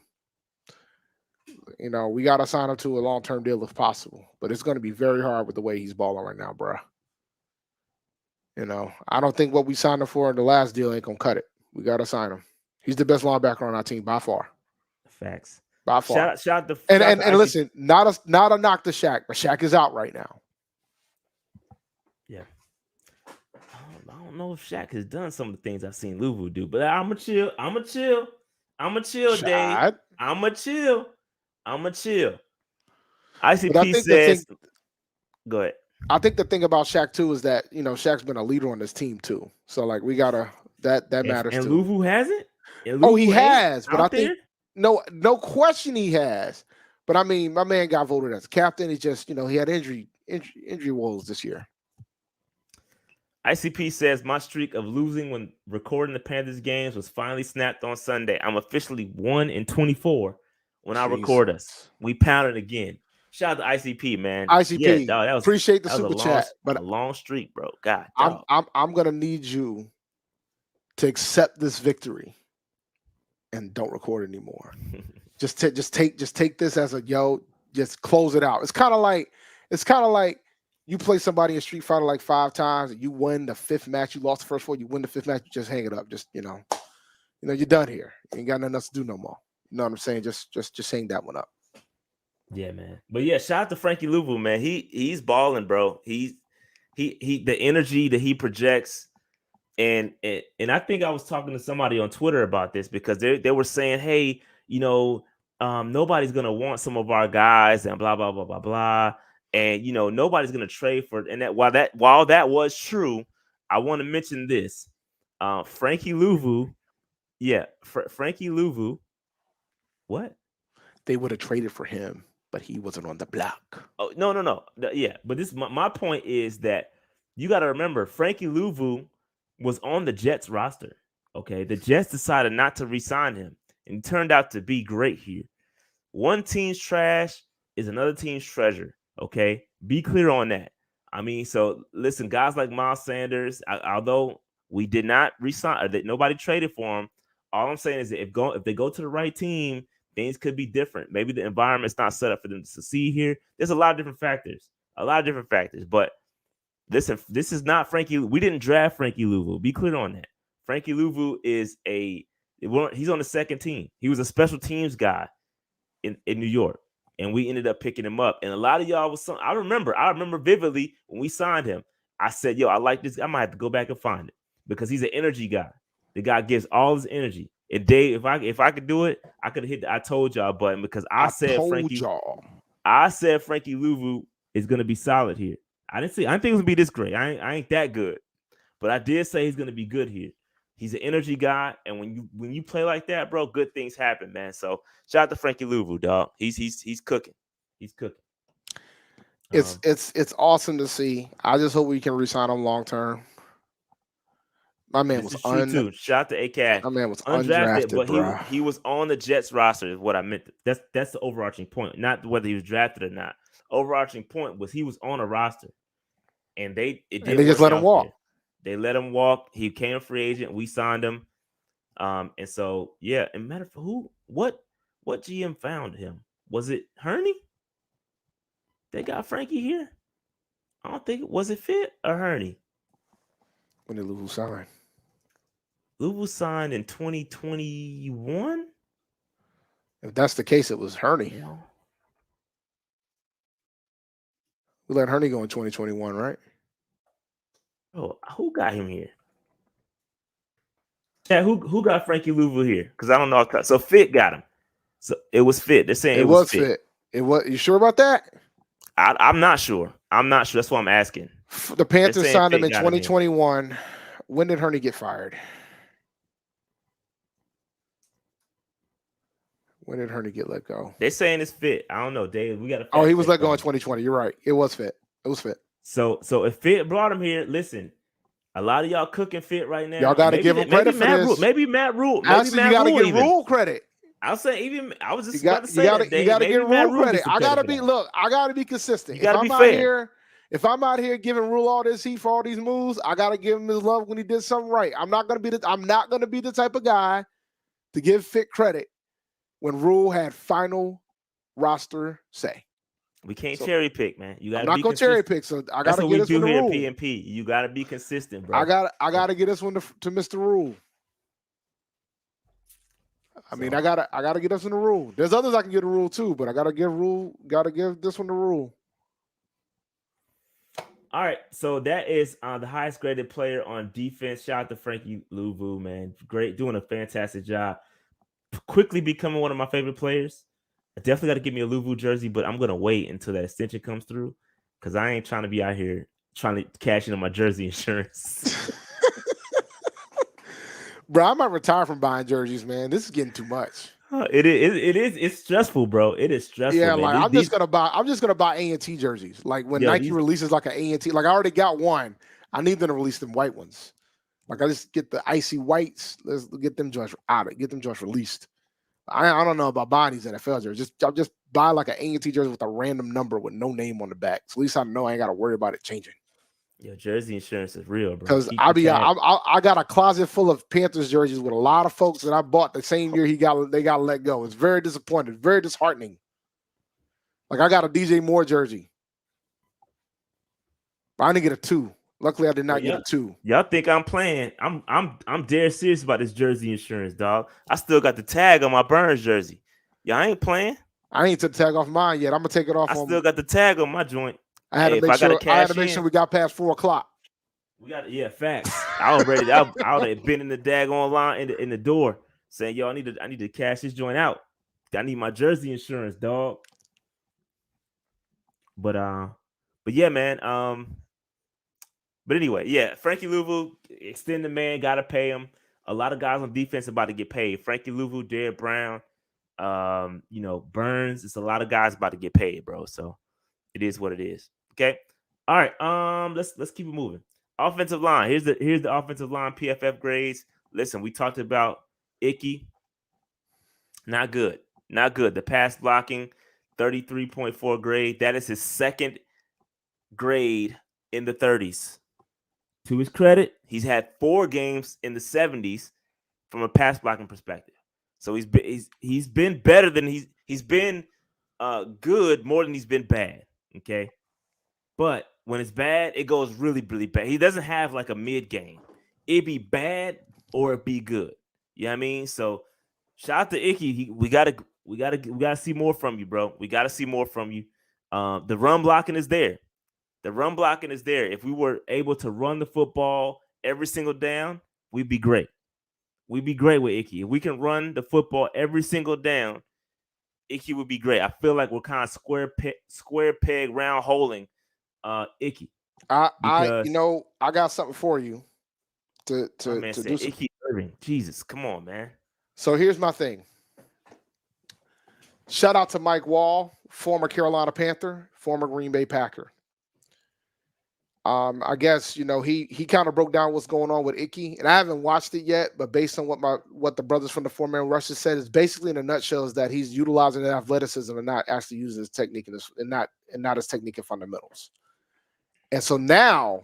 You know, we got to sign him to a long-term deal if possible, but it's going to be very hard with the way he's balling right now, bro. You know, I don't think what we signed him for in the last deal ain't going to cut it. We got to sign him. He's the best linebacker on our team by far. Facts. By far. Shout the and listen, not a knock to Shaq, but Shaq is out right now. Yeah. I don't know if Shaq has done some of the things I've seen Louvu do, but I'ma chill, Dave. I'ma chill. ICP says, go ahead. I think the thing about Shaq too is that, you know, Shaq's been a leader on this team too. So like we gotta that matters and too. And Louvu hasn't? He has, but I think no question he has. But I mean, my man got voted as captain. He just, you know, he had injury woes this year. ICP says my streak of losing when recording the Panthers games was finally snapped on Sunday. I'm officially 1-24 when I record us. We pounded again. Shout out to ICP, man. ICP, yeah, dog, appreciate the super chat, but a long streak, bro. God, I'm gonna need you to accept this victory and don't record anymore. just take this as a just close it out. It's kind of like you play somebody in Street Fighter like 5 times and you win the 5th match. You lost the first 4, you win the 5th match. You just hang it up. Just you know, you're done here. You ain't got nothing else to do no more. You know what I'm saying? Just hang that one up. Yeah, man. But yeah, shout out to Frankie Louvu, man. He's balling, bro. He the energy that he projects, and I think I was talking to somebody on Twitter about this because they were saying, hey, you know, nobody's gonna want some of our guys and blah blah blah blah blah, and you know nobody's gonna trade for it. And that while that was true, I want to mention this, Frankie Louvu, Frankie Louvu, what? They would have traded for him, but he wasn't on the block. Oh, no. Yeah, but this my point is that you got to remember Frankie Louvu was on the Jets roster. Okay, the Jets decided not to re-sign him, and he turned out to be great here. One team's trash is another team's treasure. Okay, be clear on that. I mean, so listen, guys like Miles Sanders, although we did not re-sign, or that nobody traded for him, all I'm saying is that if they go to the right team, things could be different. Maybe the environment's not set up for them to succeed here. There's a lot of different factors. But listen, this is not Frankie. We didn't draft Frankie Louvu. Be clear on that. Frankie Louvu is he's on the second team. He was a special teams guy in New York, and we ended up picking him up. And a lot of y'all I remember vividly when we signed him. I said, yo, I like this. I might have to go back and find it because he's an energy guy. The guy gives all his energy. And Dave, if I could do it, I could have hit the I told y'all button because I said Frankie Louvu is gonna be solid here. I didn't think it was gonna be this great. I ain't that good, but I did say he's gonna be good here. He's an energy guy, and when you play like that, bro, good things happen, man. So shout out to Frankie Louvu, dog. He's cooking. He's cooking. It's awesome to see. I just hope we can re-sign him long term. My man was too. Shout out to A-Cash. My man was undrafted, but bro. he was on the Jets roster. Is what I meant. That's the overarching point, not whether he was drafted or not. Overarching point was he was on a roster, and they just let him walk. They let him walk. He became a free agent. We signed him, and so yeah. And matter of what GM found him? Was it Hurney? They got Frankie here. I don't think was it Fit or Hurney. When did Louvu sign? Louvu signed in 2021. If that's the case, it was Hurney. Yeah. We let Hurney go in 2021, right? Oh, who got him here? Yeah, who got Frankie Louvu here? Because I don't know. So Fit got him. So it was Fit. They're saying it was Fit. It was. You sure about that? I'm not sure. That's why I'm asking. The Panthers signed him in 2021. When did Hurney get fired? When did Hurney get let go? They're saying it's Fit. I don't know, Dave. We got to. Oh, he was let go in 2020. You're right. It was Fit. So if Fit brought him here, listen. A lot of y'all cooking Fit right now. Y'all got to give him credit for this. Maybe Matt Rule. You got to give Rule credit. I'll say even. I was just about to say that. You got to give Rule credit. I got to be consistent. You got to be fair. If I'm out here giving Rule all this heat for all these moves, I got to give him his love when he did something right. I'm not going to be the type of guy to give Fit credit when Rule had final roster say? We can't cherry pick, man. You got I'm to not be gonna consistent. cherry pick, so I That's gotta what get we this one do to here at rule. PMP. You got to be consistent, bro. I gotta get this one to Mr. Rule. I mean, I gotta get this one to rule. There's others I can get a rule too, but I gotta give this one to rule. All right, so that is the highest graded player on defense. Shout out to Frankie Louvu, man. Great, doing a fantastic job. Quickly becoming one of my favorite players. I definitely got to give me a Louvu jersey, but I'm gonna wait until that extension comes through because I ain't trying to be out here trying to cash in on my jersey insurance. Bro, I might retire from buying jerseys, man. This is getting too much. It is. It's stressful, bro. It is stressful. Yeah, man. like I'm just gonna buy A&T jerseys. Like when Nike releases like an A&T, like I already got one. I need them to release them white ones. Like I just get the icy whites. Let's get them joints out. Get them joints released. I don't know about buying these NFL jerseys. I'll just buy like an A&T jersey with a random number with no name on the back. So at least I know I ain't got to worry about it changing. Your jersey insurance is real, bro. Because I got a closet full of Panthers jerseys with a lot of folks that I bought the same year they got let go. It's very disappointing, very disheartening. Like I got a DJ Moore jersey. I didn't get a 2. Luckily, I did not get a 2. Y'all think I'm playing? I'm dead serious about this jersey insurance, dog. I still got the tag on my Burns jersey. Y'all ain't playing? I ain't took the tag off mine yet. I'm gonna take it off. I still got the tag on my joint. I had to make sure we got past 4:00. We got facts. I was ready. I would have been in the daggone line in the door saying, "Yo, I need to cash this joint out. I need my jersey insurance, dog." But yeah, man. But anyway, yeah, Frankie Louvu, extend the man, gotta pay him. A lot of guys on defense about to get paid. Frankie Louvu, Derrick Brown, Burns. It's a lot of guys about to get paid, bro. So it is what it is. Okay. All right. Let's keep it moving. Offensive line. Here's the offensive line PFF grades. Listen, we talked about Icky. Not good. Not good. The pass blocking, 33.4 grade. That is his second grade in the 30s. To his credit, he's had 4 games in the 70s from a pass blocking perspective. So he's been better than he's been good more than he's been bad. Okay. But when it's bad, it goes really, really bad. He doesn't have like a mid game. It'd be bad or it'd be good. You know what I mean? So shout out to Icky. We gotta see more from you, bro. We gotta see more from you. The run blocking is there. The run blocking is there. If we were able to run the football every single down, we'd be great. We'd be great with Icky. If we can run the football every single down, Icky would be great. I feel like we're kind of square peg, round holing Icky. I got something for you to do some. Icky Irving. Jesus, come on, man. So here's my thing. Shout out to Mike Wall, former Carolina Panther, former Green Bay Packer. I guess he kind of broke down what's going on with Icky, and I haven't watched it yet. But based on what the brothers from the 4-man rushes said, is basically in a nutshell is that he's utilizing his athleticism and not actually using his technique and not his technique and fundamentals. And so now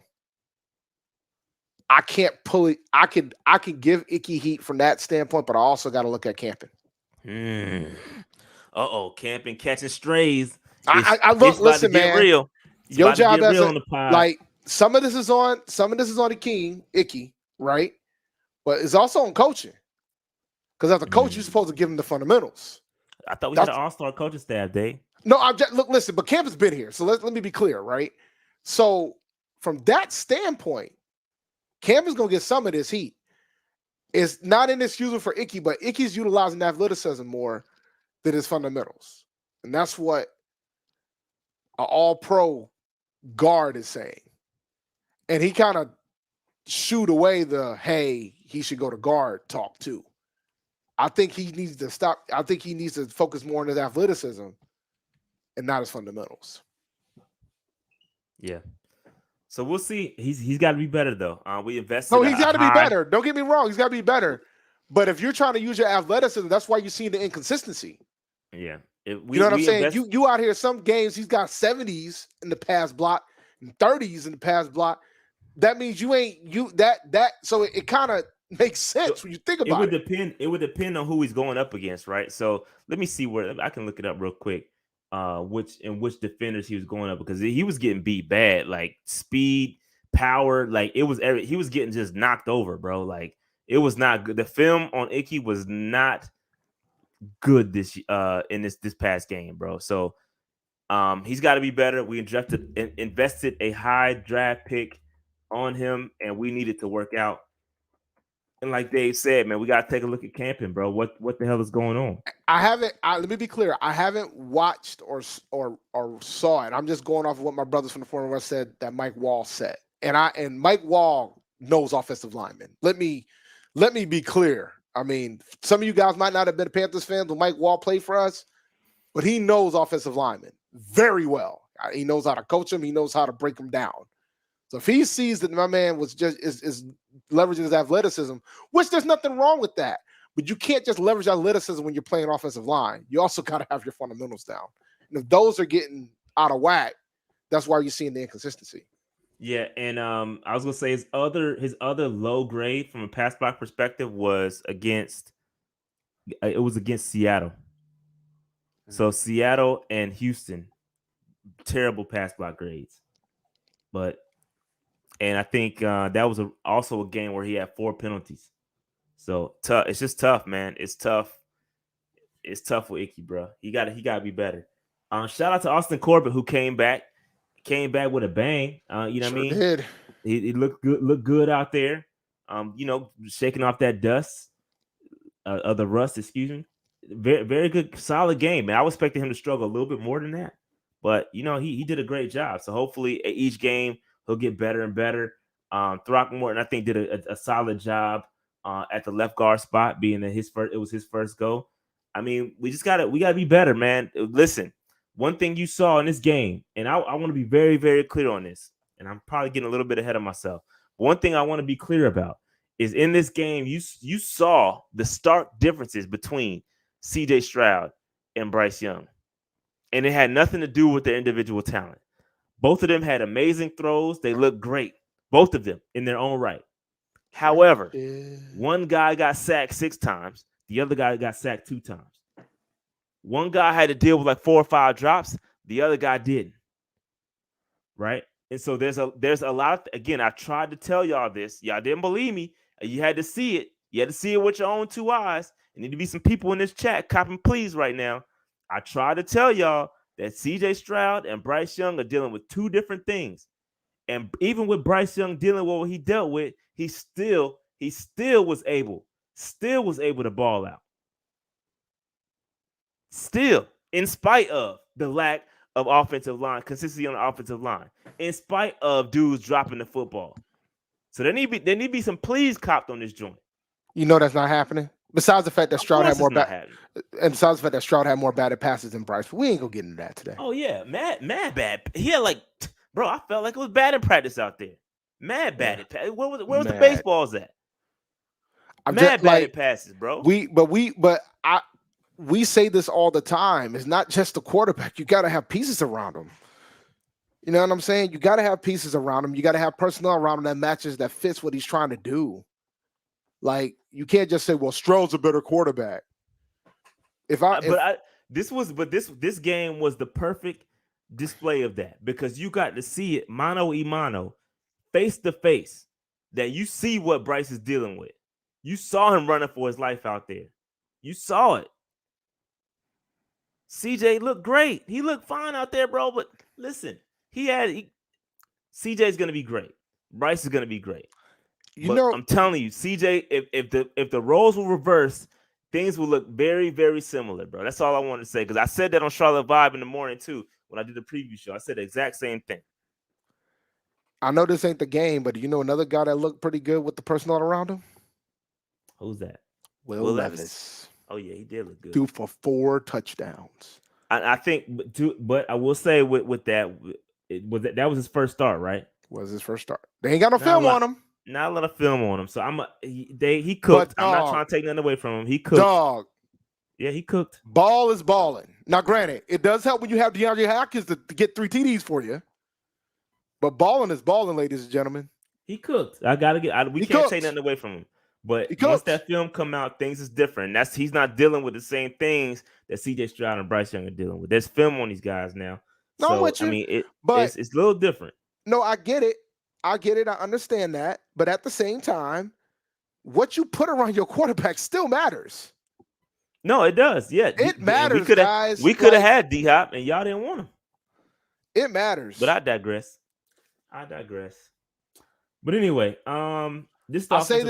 I can't pull it. I can give Icky heat from that standpoint, but I also got to look at camping. Camping, catching strays. Listen, man. Real. Your job as like some of this is on Icky, right? But it's also on coaching. Because as a coach, you're supposed to give him the fundamentals. I thought we had an all-star coaching staff, Dave. No, listen, but Camp has been here. So let me be clear, right? So from that standpoint, Camp is going to get some of this heat. It's not inexcusable for Icky, but Icky's utilizing athleticism more than his fundamentals. And that's what an all-pro guard is saying. And he kind of shooed away he should go to guard talk too. I think he needs to stop. I think he needs to focus more on his athleticism and not his fundamentals. Yeah. So we'll see. He's got to be better though. We invested. No, he's got to be better. Don't get me wrong. He's got to be better. But if you're trying to use your athleticism, that's why you're seeing the inconsistency. Yeah. You know what I'm saying? You out here, some games he's got 70s in the pass block and 30s in the pass block. That means so it kind of makes sense when you think about it. It would depend on who he's going up against, right? So let me see where I can look it up real quick. which defenders he was going up, because he was getting beat bad, like speed, power, like he was getting just knocked over, bro. Like it was not good. The film on Icky was not good this in this past game, bro. So he's got to be better. We invested a high draft pick on him, and we needed to work out. And like Dave said, man, we got to take a look at camping, bro. What the hell is going on? Let me be clear. I haven't watched or saw it. I'm just going off of what my brothers from the Foreign West said that Mike Wall said. And Mike Wall knows offensive linemen. Let me be clear. I mean, some of you guys might not have been Panthers fans when Mike Wall played for us, but he knows offensive linemen very well. He knows how to coach them. He knows how to break them down. So if he sees that my man was just is leveraging his athleticism, which there's nothing wrong with that, but you can't just leverage athleticism when you're playing offensive line. You also got to have your fundamentals down. And if those are getting out of whack, that's why you're seeing the inconsistency. Yeah, and I was gonna say his other low grade from a pass block perspective was against Seattle. So Seattle and Houston, terrible pass block grades. And I think that was also a game where he had 4 penalties. So tough. It's just tough, man. It's tough. It's tough with Icky, bro. He got to be better. Shout out to Austin Corbett, who came back with a bang. You know what I mean? Did. He looked good out there. Shaking off that dust of the rust. Excuse me. Very, very good, solid game, man. I was expecting him to struggle a little bit more than that, but he did a great job. So hopefully, at each game he'll get better and better. Throckmorton, I think, did a solid job at the left guard spot, being that it was his first go. I mean, we gotta be better, man. Listen, one thing you saw in this game, and I want to be very, very clear on this, and I'm probably getting a little bit ahead of myself. One thing I want to be clear about is in this game, you saw the stark differences between CJ Stroud and Bryce Young, and it had nothing to do with their individual talent. Both of them had amazing throws. They looked great, both of them in their own right. However, one guy got sacked 6 times. The other guy got sacked 2 times. One guy had to deal with like 4 or 5 drops. The other guy didn't. Right? And so there's a lot. Again, I tried to tell y'all this. Y'all didn't believe me. You had to see it. You had to see it with your own 2 eyes. There need to be some people in this chat copping please right now. I tried to tell y'all that CJ Stroud and Bryce Young are dealing with 2 different things. And even with Bryce Young dealing with what he dealt with, he still was able to ball out. Still, in spite of the lack of offensive line, consistency on the offensive line, in spite of dudes dropping the football. So there need to be some pleas copped on this joint. You know that's not happening. Besides the fact that Stroud had more batted passes than Bryce, but we ain't gonna get into that today. Oh yeah, mad bad. He had bro, I felt like it was bad in practice out there. Mad batted. Yeah. Where was the baseballs at? Batted passes, bro. We say this all the time. It's not just the quarterback. You got to have pieces around him. You know what I'm saying? You got to have pieces around him. You got to have personnel around him that fits what he's trying to do. Like, you can't just say, well, Stroud's a better quarterback. This game was the perfect display of that, because you got to see it mano a mano, face to face, that you see what Bryce is dealing with. You saw him running for his life out there. You saw it. CJ looked great. He looked fine out there, bro. But listen, CJ's gonna be great. Bryce is gonna be great. I'm telling you, CJ, if the roles will reverse, things will look very, very similar, bro. That's all I wanted to say, because I said that on Charlotte Vibe in the morning too when I did the preview show. I said the exact same thing. I know this ain't the game, but you know another guy that looked pretty good with the personnel around him? Who's that? Will Levis. Oh yeah, he did look good. Threw for 4 touchdowns. I think, but I will say with that, that was his first start, right? Was his first start. They ain't got no film on him. Not a lot of film on him, so he cooked. I'm not trying to take nothing away from him. He cooked. Dog. Yeah, he cooked. Ball is balling. Now, granted, it does help when you have DeAndre Hopkins to get 3 TDs for you. But balling is balling, ladies and gentlemen. He cooked. We can't take nothing away from him. But once that film come out, things is different. He's not dealing with the same things that CJ Stroud and Bryce Young are dealing with. There's film on these guys now. No, I'm with you, it's a little different. No, I get it. I understand that. But at the same time, what you put around your quarterback still matters. No, it does. Yeah, it matters, guys. We could have had D-Hop, and y'all didn't want him. It matters. But I digress. But anyway, this I say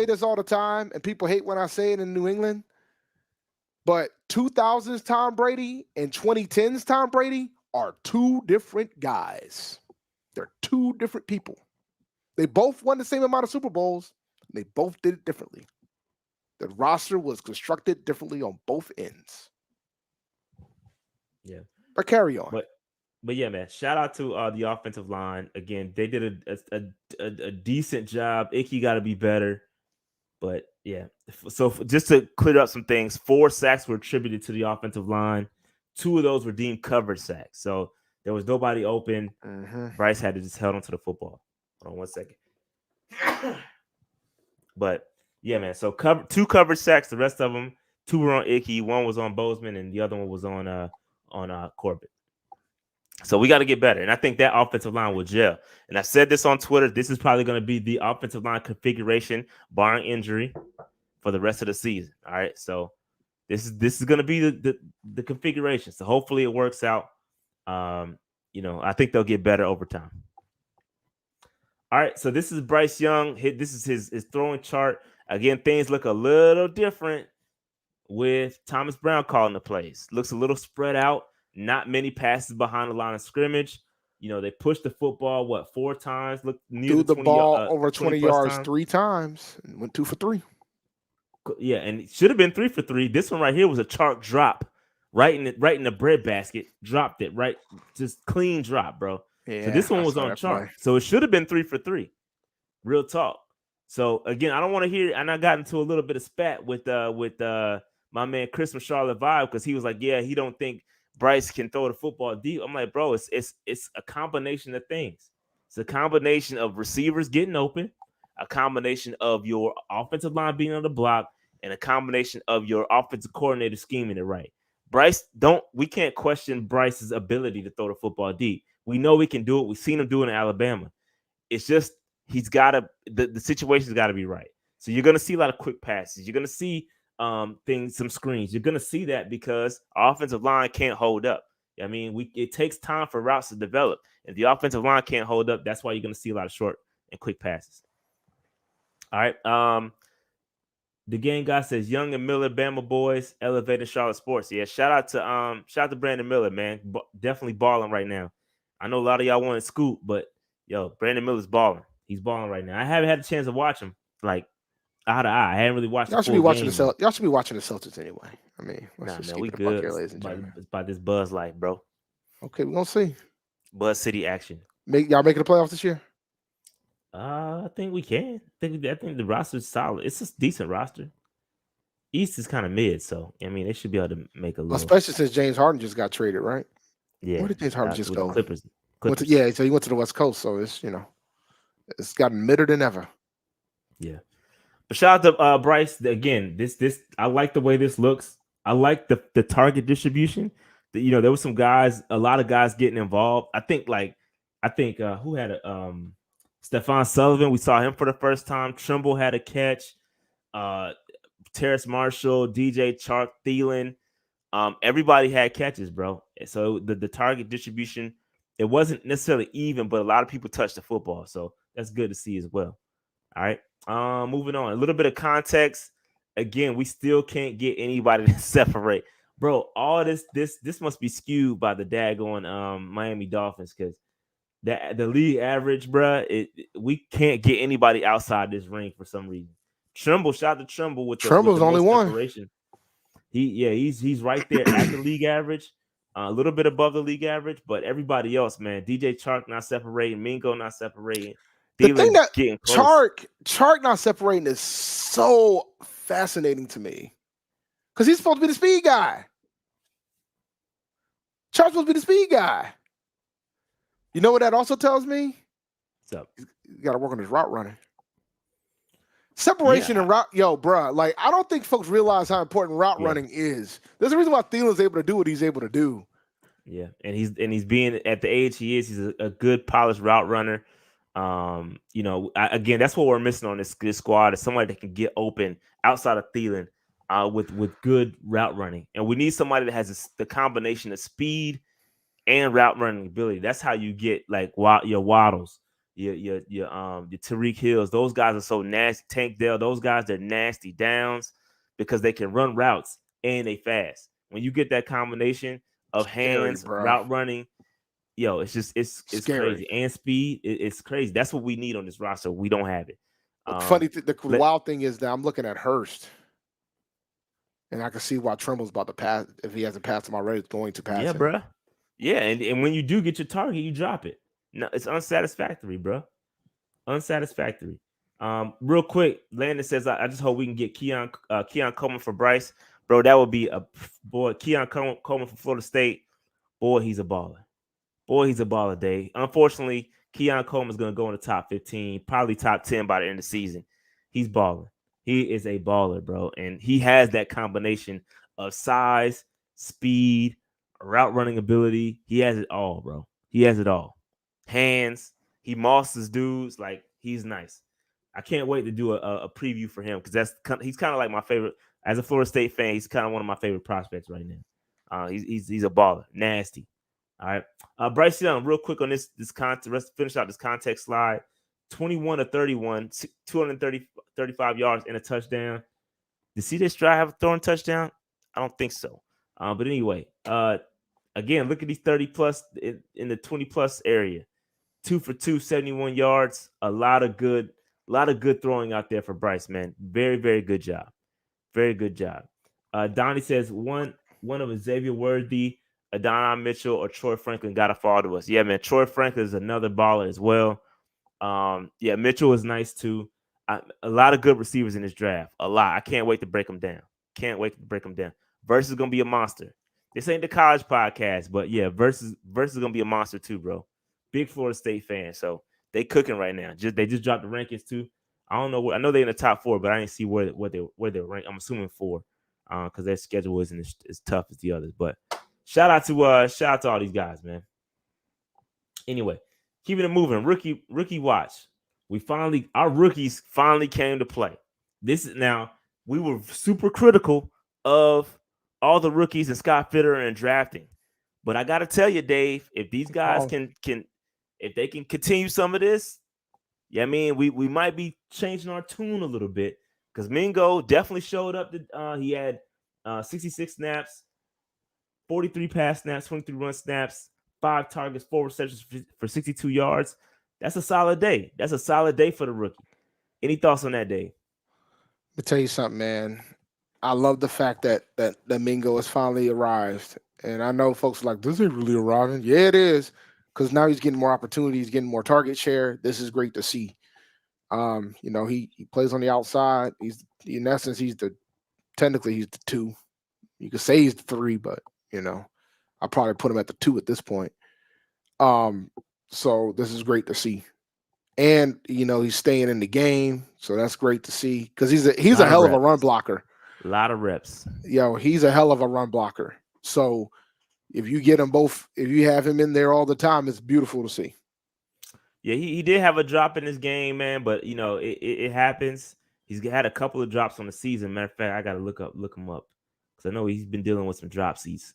this all the time, and people hate when I say it in New England. But 2000s Tom Brady and 2010s Tom Brady are two different guys. They're two different people. They both won the same amount of Super Bowls. And they both did it differently. The roster was constructed differently on both ends. Yeah. But carry on. But yeah, man, shout out to the offensive line. Again, they did a decent job. Icky got to be better. But yeah, so just to clear up some things, 4 sacks were attributed to the offensive line. 2 of those were deemed covered sacks. So there was nobody open. Bryce had to just hold on to the football. Hold on one second. But yeah, man. So 2 covered sacks. The rest of them, 2 were on Icky. 1 was on Bozeman, and the other one was on Corbett. So we got to get better. And I think that offensive line will gel. And I said this on Twitter. This is probably going to be the offensive line configuration, barring injury, for the rest of the season. All right. So this is going to be the configuration. So hopefully it works out. I think they'll get better over time. All right. So this is Bryce Young. This is his throwing chart. Again, things look a little different with Thomas Brown calling the plays. Looks a little spread out. Not many passes behind the line of scrimmage. They pushed the football, 4 times? Look, threw the ball over 20 yards 3 times and went 2 for 3. Yeah, and it should have been 3 for 3. This one right here was a Chark drop, right in the bread basket. Dropped it right, just clean drop, bro. Yeah, so this one was on Chark, so it should have been 3 for 3. Real talk. So again, I don't want to hear, and I got into a little bit of spat with my man Chris from Charlotte Vibe, because he was like, yeah, he don't think Bryce can throw the football deep. I'm like, bro, it's a combination of things. It's a combination of receivers getting open, a combination of your offensive line being on the block, and a combination of your offensive coordinator scheming it right. We can't question Bryce's ability to throw the football deep. We know he can do it. We've seen him do it in Alabama. It's just the situation's got to be right. So you're going to see a lot of quick passes. You're going to see some screens. You're going to see that because our offensive line can't hold up. I mean, it takes time for routes to develop. If the offensive line can't hold up, that's why you're going to see a lot of short and quick passes. All right. The game guy says Young and Miller, Bama boys, elevated Charlotte sports. Yeah, shout out to Brandon Miller, man. Definitely balling right now. I know a lot of y'all want to scoop, but Brandon Miller's balling. He's balling right now. I haven't had a chance to watch him like eye to eye. I haven't really watched. Y'all should be watching the Celtics anyway. I mean, man, we good. It's by this Buzz Life, bro. Okay, we're gonna see. Buzz City action. Y'all making the playoffs this year? I think we can. I think the roster's solid. It's a decent roster. East is kind of mid, so I mean they should be able to make a little. Especially since James Harden just got traded, right? Yeah. Where did James Harden just go? Clippers. So he went to the West Coast, so it's gotten midder than ever. Yeah. But shout out to Bryce. Again, this I like the way this looks. I like the target distribution. There was a lot of guys getting involved. I think who had Stephon Sullivan. We saw him for the first time. Trimble had a catch. Terrace Marshall, DJ Chark, Thielen. Everybody had catches, bro. So the target distribution, it wasn't necessarily even, but a lot of people touched the football. So that's good to see as well. All right. Moving on. A little bit of context. Again, we still can't get anybody to separate. Bro, all this must be skewed by the daggone Miami Dolphins, because the league average, bro, we can't get anybody outside this ring for some reason. Trimble, shout out to Trimble with Trimble's the only one. He's right there at the league average, a little bit above the league average, but everybody else, man, DJ Chark not separating, Mingo not separating. The thing that Chark not separating is so fascinating to me, because he's supposed to be the speed guy. Chark's supposed to be the speed guy. You know what that also tells me? What's up? You got to work on his route running. Separation and route, bro. Like, I don't think folks realize how important route Yeah. running is. There's a reason why Thielen's able to do what he's able to do. Yeah, and he's being at the age he is. He's a good polished route runner. Again, that's what we're missing on this squad is somebody that can get open outside of Thielen, with good route running, and we need somebody that has the combination of speed and route running ability. That's how you get like your Waddles, your Tariq Hills. Those guys are so nasty. Tank Dell. Those guys are nasty downs because they can run routes and they fast. When you get that combination of Scary, hands, bro. route running, it's just it's Scary. crazy, and speed. It's crazy. That's what we need on this roster. We don't have it. The wild thing is that I'm looking at Hurst, and I can see why Trimble's about to pass. If he hasn't passed him already, it's going to pass him. Bro. Yeah, and when you do get your target, you drop it. No, it's unsatisfactory, bro. Unsatisfactory. Real quick, Landon says, I just hope we can get Keon Coleman for Bryce. Bro, that would be a boy. Keon Coleman for Florida State. Boy, he's a baller. Boy, he's a baller, Dave. Unfortunately, Keon Coleman is going to go in the top 15, probably top 10 by the end of the season. He's balling. He is a baller, bro. And he has that combination of size, speed, route running ability. He has it all, bro. He has it all. Hands. He mosses dudes. Like, he's nice. I can't wait to do a preview for him because he's kind of like my favorite. As a Florida State fan, he's kind of one of my favorite prospects right now. He's a baller. Nasty. All right. Bryce Young, real quick on this content. Let's finish out this context slide. 21 to 31, 35 yards and a touchdown. Did CJ Stroud have a throwing touchdown? I don't think so. But anyway, again, look at these 30 plus in the 20 plus area. 2 for 2, 71 yards. A lot of good throwing out there for Bryce, man. Very, very good job. Very good job. Donnie says one of Xavier Worthy, Adonai Mitchell, or Troy Franklin got to fall to us. Yeah, man. Troy Franklin is another baller as well. Mitchell is nice too. A lot of good receivers in this draft. A lot. I can't wait to break them down. Versus is gonna be a monster. This ain't the college podcast, but yeah, versus is gonna be a monster too, bro. Big Florida State fan, so they cooking right now. They just dropped the rankings too. I don't know. I know they're in the top 4, but I didn't see where they're ranked. I'm assuming 4, because their schedule isn't as tough as the others. But shout out to all these guys, man. Anyway, keeping it moving. Rookie watch. Our rookies finally came to play. We were super critical of all the rookies and Scott Fitterer and drafting, but I got to tell you, Dave, if these guys if they can continue some of this, I mean, we might be changing our tune a little bit because Mingo definitely showed up. He had 66 snaps, 43 pass snaps, 23 run snaps, 5 targets, 4 receptions for 62 yards. That's a solid day. That's a solid day for the rookie. Any thoughts on that, Dave? Let me tell you something, man. I love the fact that Mingo has finally arrived. And I know folks are like, this ain't really arriving. Yeah, it is. Because now he's getting more opportunities, getting more target share. This is great to see. He plays on the outside. In essence, technically he's the 2. You could say he's the 3, but I'll probably put him at the 2 at this point. So this is great to see. And he's staying in the game, so that's great to see because he's a hell of a run blocker. A lot of reps. He's a hell of a run blocker. So if you get them both, if you have him in there all the time, it's beautiful to see. Yeah, he did have a drop in this game, man, but it happens. He's had a couple of drops on the season. Matter of fact, I gotta look him up because I know he's been dealing with some dropsies.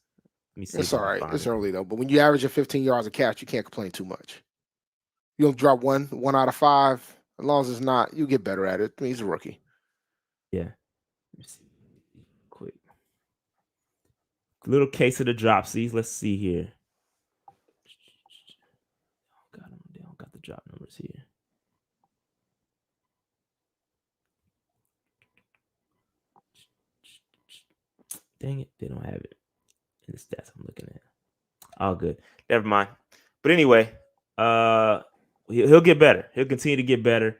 Let me see. It's all right. It's early though, but when you average 15 yards a catch, you can't complain too much. You'll drop one out of 5. As long as it's not, you get better at it. I mean, he's a rookie. Yeah. Let me see. Quick. Little case of the dropsies. Let's see here. They don't got the drop numbers here. Dang it. They don't have it in the stats I'm looking at. All good. Never mind. But anyway, he'll get better. He'll continue to get better.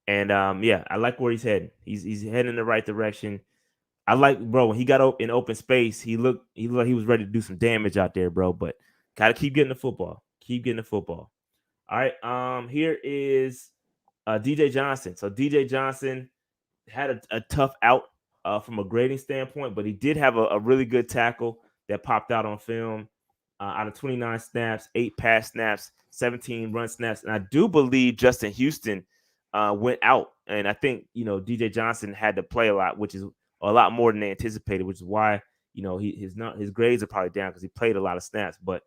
And I like where he's heading. He's heading in the right direction. I like, bro, when he got in open space, he looked like he was ready to do some damage out there, bro. But gotta keep getting the football. All right. Here is DJ Johnson. So DJ Johnson, had a tough out from a grading standpoint, but he did have a really good tackle that popped out on film. Out of 29 snaps, 8 pass snaps, 17 run snaps, and I do believe Justin Houston went out, and I think DJ Johnson had to play a lot, which is a lot more than they anticipated, which is why his grades are probably down because he played a lot of snaps. But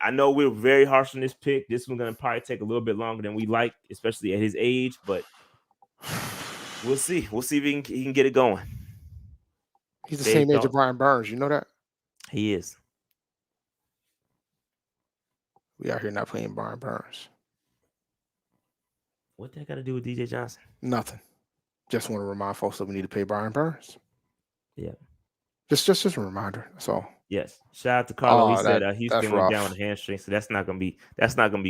I know we're very harsh on this pick. This one's going to probably take a little bit longer than we like, especially at his age, but we'll see. We'll see if he can get it going. He's the same age as Brian Burns. You know that? He is. We out here not playing Brian Burns. What that got to do with DJ Johnson? Nothing. Just want to remind folks that we need to pay Brian Burns. Yeah. Just a reminder. That's all. Yes. Shout out to Carlo. He said Houston went down with a hamstring, so that's not gonna be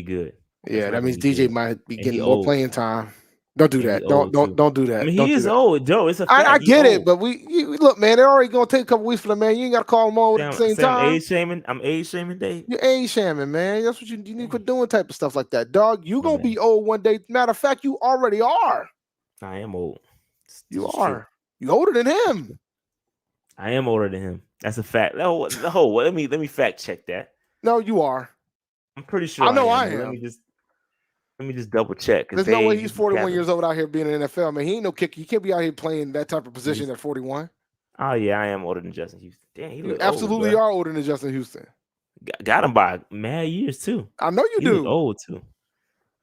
good. Yeah, that means DJ might be getting more playing time. Don't do that. Don't do that. I mean, he is old, Joe. It's a fact. I get it, but look, man. They're already gonna take a couple weeks for the man. You ain't gotta call him over at the same time. I'm age shaming, Dave. You're age shaming, man. That's what you need to quit doing type of stuff like that, dog. You gonna be old one day. Matter of fact, you already are. I am old. You are. You older than him. I am older than him. That's a fact. No, let me fact check that. No, you are. I'm pretty sure. I know I am. Let me just double check. There's no way he's 41 years old out here being in the NFL, man. He ain't no kicker. He can't be out here playing that type of position at 41. Oh yeah, I am older than Justin Houston. Damn, you absolutely are older than Justin Houston. Got him by mad years too. I know you do. Old too.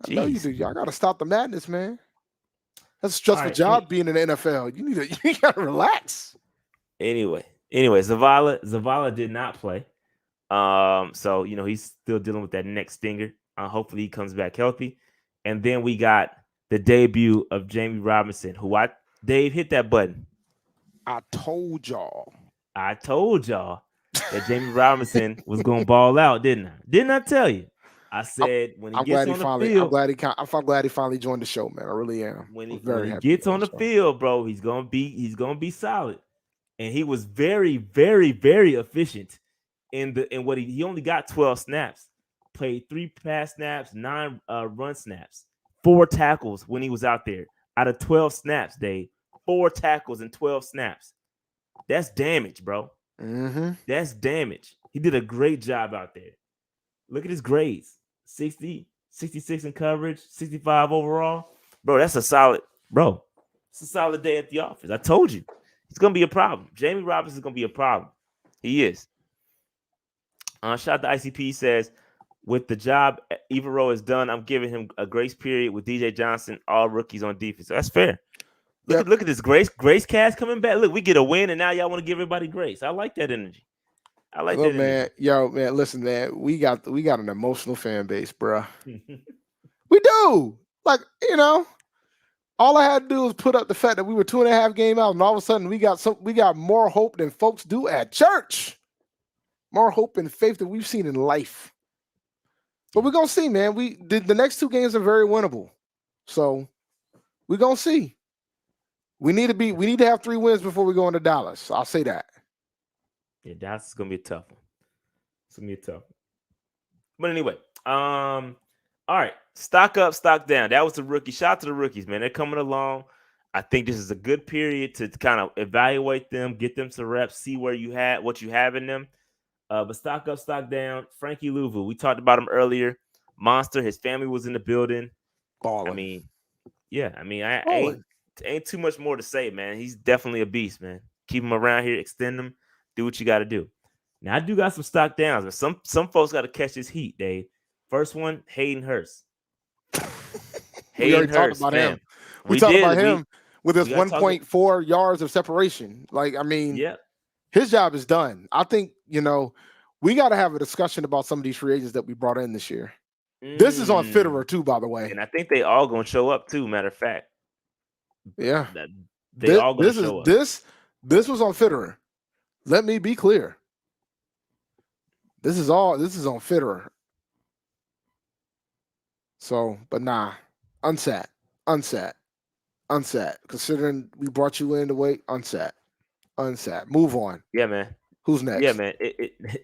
I know you do. Y'all gotta stop the madness, man. That's a stressful job being in the NFL. You gotta relax. Anyway, Zavala did not play. So he's still dealing with that neck stinger. Hopefully he comes back healthy. And then we got the debut of Jamie Robinson, who Dave hit that button. I told y'all that Jamie Robinson was gonna ball out, didn't I? Didn't I tell you? I said when he gets on the field. I'm glad he finally joined the show, man. I really am. When he gets on the field, bro, he's gonna be solid. And he was very, very, very efficient in what he only got 12 snaps, played 3 pass snaps, 9 run snaps, 4 tackles when he was out there. Out of 12 snaps, Dave, 4 tackles and 12 snaps. That's damage, bro. Mm-hmm. That's damage. He did a great job out there. Look at his grades. 60, 66 in coverage, 65 overall. Bro, that's a solid, bro. It's a solid day at the office. I told you. It's going to be a problem. Jamie Robinson is going to be a problem. He is. Shout out to ICP says, with the job Evero has done, I'm giving him a grace period with DJ Johnson, all rookies on defense. So that's fair. Look at this grace cast coming back. Look, we get a win, and now y'all want to give everybody grace. I like that energy. Look, man, listen, man, we got an emotional fan base, bro. We do. Like, all I had to do was put up the fact that we were 2.5 games out, and all of a sudden we got more hope than folks do at church. More hope and faith than we've seen in life. But we're gonna see, man. The next 2 games are very winnable. So we're gonna see. We need to have 3 wins before we go into Dallas. I'll say that. Yeah, Dallas is gonna be a tough one. It's gonna be a tough one. But anyway, all right. Stock up, stock down. That was the rookie. Shout out to the rookies, man. They're coming along. I think this is a good period to kind of evaluate them, get them some reps, see what you have in them. But stock up, stock down. Frankie Louvu, we talked about him earlier. Monster. His family was in the building. Balling. I mean, I ain't too much more to say, man. He's definitely a beast, man. Keep him around here, extend him, do what you got to do. Now I do got some stock downs, but some folks got to catch this heat, Dave. First one, Hayden Hurst. We already talked about him. We talked about him with his 1.4 yards of separation. Like, I mean, his job is done. I think, we got to have a discussion about some of these free agents that we brought in this year. This is on Fitterer too, by the way. And I think they all going to show up too, matter of fact. Yeah. They all going to show up. This was on Fitterer. Let me be clear. This is on Fitterer. So, but nah, unsat. Considering we brought you in to wait, unsat. Move on. Yeah, man. Who's next? Yeah, man.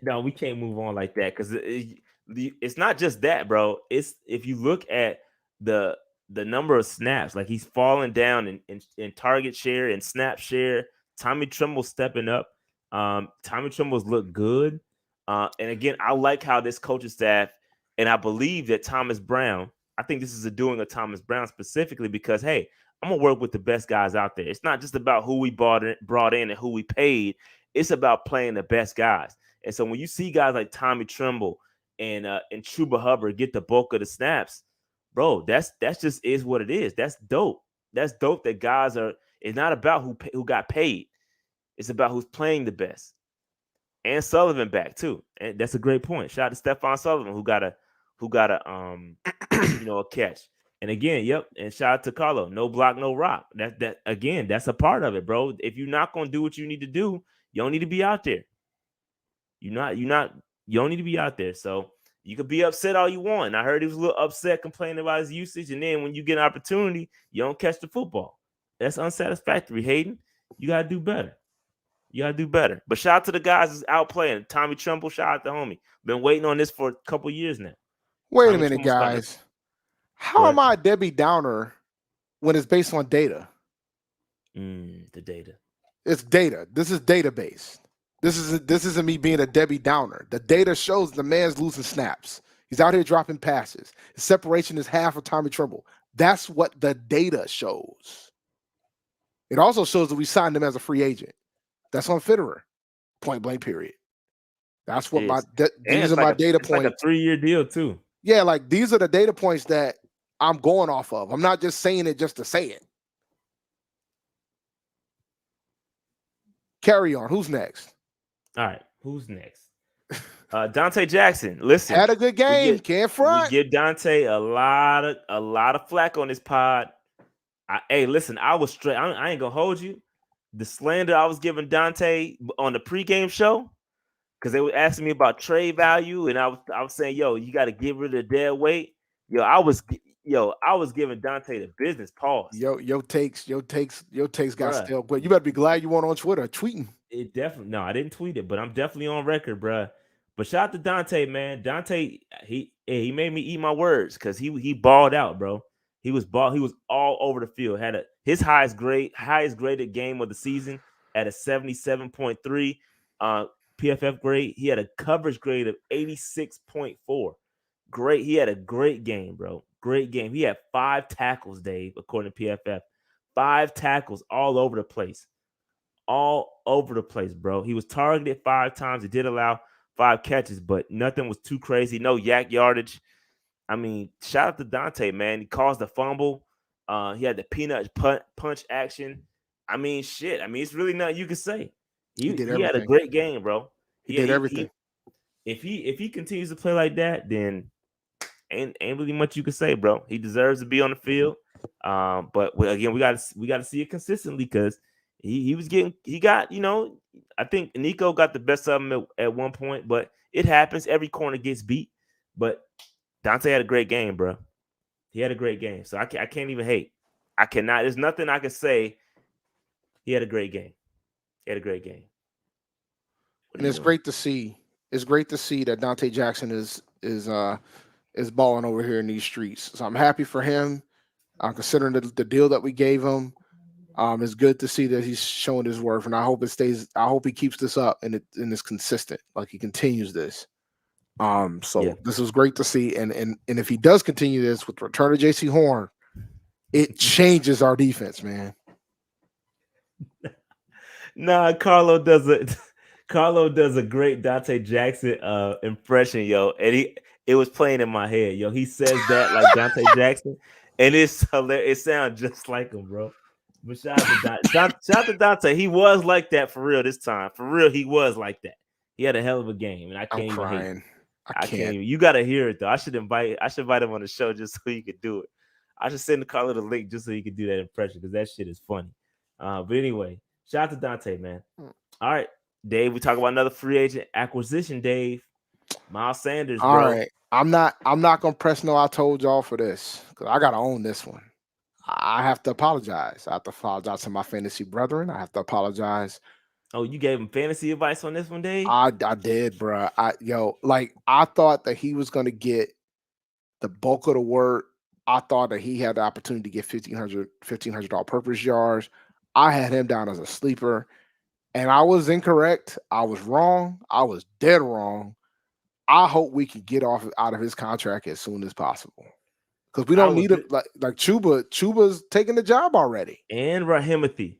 No, we can't move on like that because it's not just that, bro. It's if you look at the the number of snaps, like he's falling down in target share and snap share. Tommy Tremble's stepping up. Tommy Tremble's look good. And again, I like how this coaching staff, and I believe that Thomas Brown, I think this is a doing of Thomas Brown specifically because, hey, I'm going to work with the best guys out there. It's not just about who we brought in and who we paid. It's about playing the best guys. And so when you see guys like Tommy Tremble and Chuba Hubbard get the bulk of the snaps, bro, that's just is what it is. That's dope. That's dope that guys are. It's not about who got paid. It's about who's playing the best. And Sullivan back too. And that's a great point. Shout out to Stephon Sullivan who got a a catch. And again, yep. And shout out to Carlo. No block, no rock. That again, that's a part of it, bro. If you're not gonna do what you need to do, you don't need to be out there. You don't need to be out there. So you could be upset all you want. And I heard he was a little upset complaining about his usage. And then when you get an opportunity, you don't catch the football. That's unsatisfactory, Hayden. You gotta do better. You gotta do better. But shout out to the guys that's out playing. Tommy Tremble, shout out to homie. Been waiting on this for a couple years now. Wait a minute, guys. How am I a Debbie Downer when it's based on data? The data. It's data. This is database. This isn't me being a Debbie Downer. The data shows the man's losing snaps. He's out here dropping passes. His separation is half of Tommy Tremble. That's what the data shows. It also shows that we signed him as a free agent. That's on Fitterer. Point blank, period. That's what these are my data points. Like a 3-year deal too. Yeah, like these are the data points that I'm going off of. I'm not just saying it just to say it. Carry on. Who's next? All right. Who's next? Dante Jackson. Listen, had a good game. Can't front. We give Dante a lot of flack on this pod. Hey, listen, I was straight. I ain't gonna hold you. The slander I was giving Dante on the pregame show, because they were asking me about trade value, and I was saying, yo, you got to get rid of the dead weight. I was giving Dante the business. Pause. Your takes got still. But you better be glad you weren't on Twitter tweeting. It definitely no, I didn't tweet it, but I'm definitely on record, bruh. But shout out to Dante, man. Dante, he made me eat my words because he balled out, bro. He was all over the field. Had his highest graded game of the season at a 77.3 PFF grade. He had a coverage grade of 86.4. Great. He had a great game, bro. Great game. He had 5 tackles, Dave, according to PFF. 5 tackles all over the place. All over the place, bro. He was targeted 5 times. He did allow 5 catches, but nothing was too crazy. No yak yardage. I mean, shout out to Dante, man. He caused the fumble. He had the peanut punch action. I mean, shit. I mean, it's really nothing you can say. He had a great game, bro. He did everything. If he continues to play like that, then ain't really much you can say, bro. He deserves to be on the field. But again, we got to see it consistently because he got, I think Nico got the best of him at one point, but it happens. Every corner gets beat. But Dante had a great game, bro. He had a great game. So I can't even hate. I cannot. There's nothing I can say. He had a great game. And it's great to see. It's great to see that Dante Jackson is balling over here in these streets. So I'm happy for him. Considering the deal that we gave him, it's good to see that he's showing his worth, and I hope it stays. I hope he keeps this up and it's consistent, like he continues this. This was great to see, and if he does continue this with the return of JC Horn, it changes our defense, man. Nah, Carlo does a great Dante Jackson impression, yo, and it was playing in my head, yo. He says that like Dante Jackson, and it's hilarious. It sounds just like him, bro. But shout out to Dante. He was like that for real this time. For real, he was like that. He had a hell of a game, and I can't even hate him. I can't even. You gotta hear it though. I should invite him on the show just so he could do it. I should send Carlo the link just so he could do that impression because that shit is funny. But anyway, shout out to Dante, man. All right, Dave. We talk about another free agent acquisition, Dave. Miles Sanders, bro. All right. I'm not gonna press no. I told y'all for this because I gotta own this one. I have to apologize. I have to apologize to my fantasy brethren. I have to apologize. Oh, you gave him fantasy advice on this one, Dave? I did, bro. I thought that he was gonna get the bulk of the work I thought that he had the opportunity to get $1,500 all-purpose yards. I had him down as a sleeper, and I was incorrect. I was wrong. I was dead wrong. I hope we can get out of his contract as soon as possible because we don't need it. Like Chuba. Chuba's taking the job already, and Rahimothy.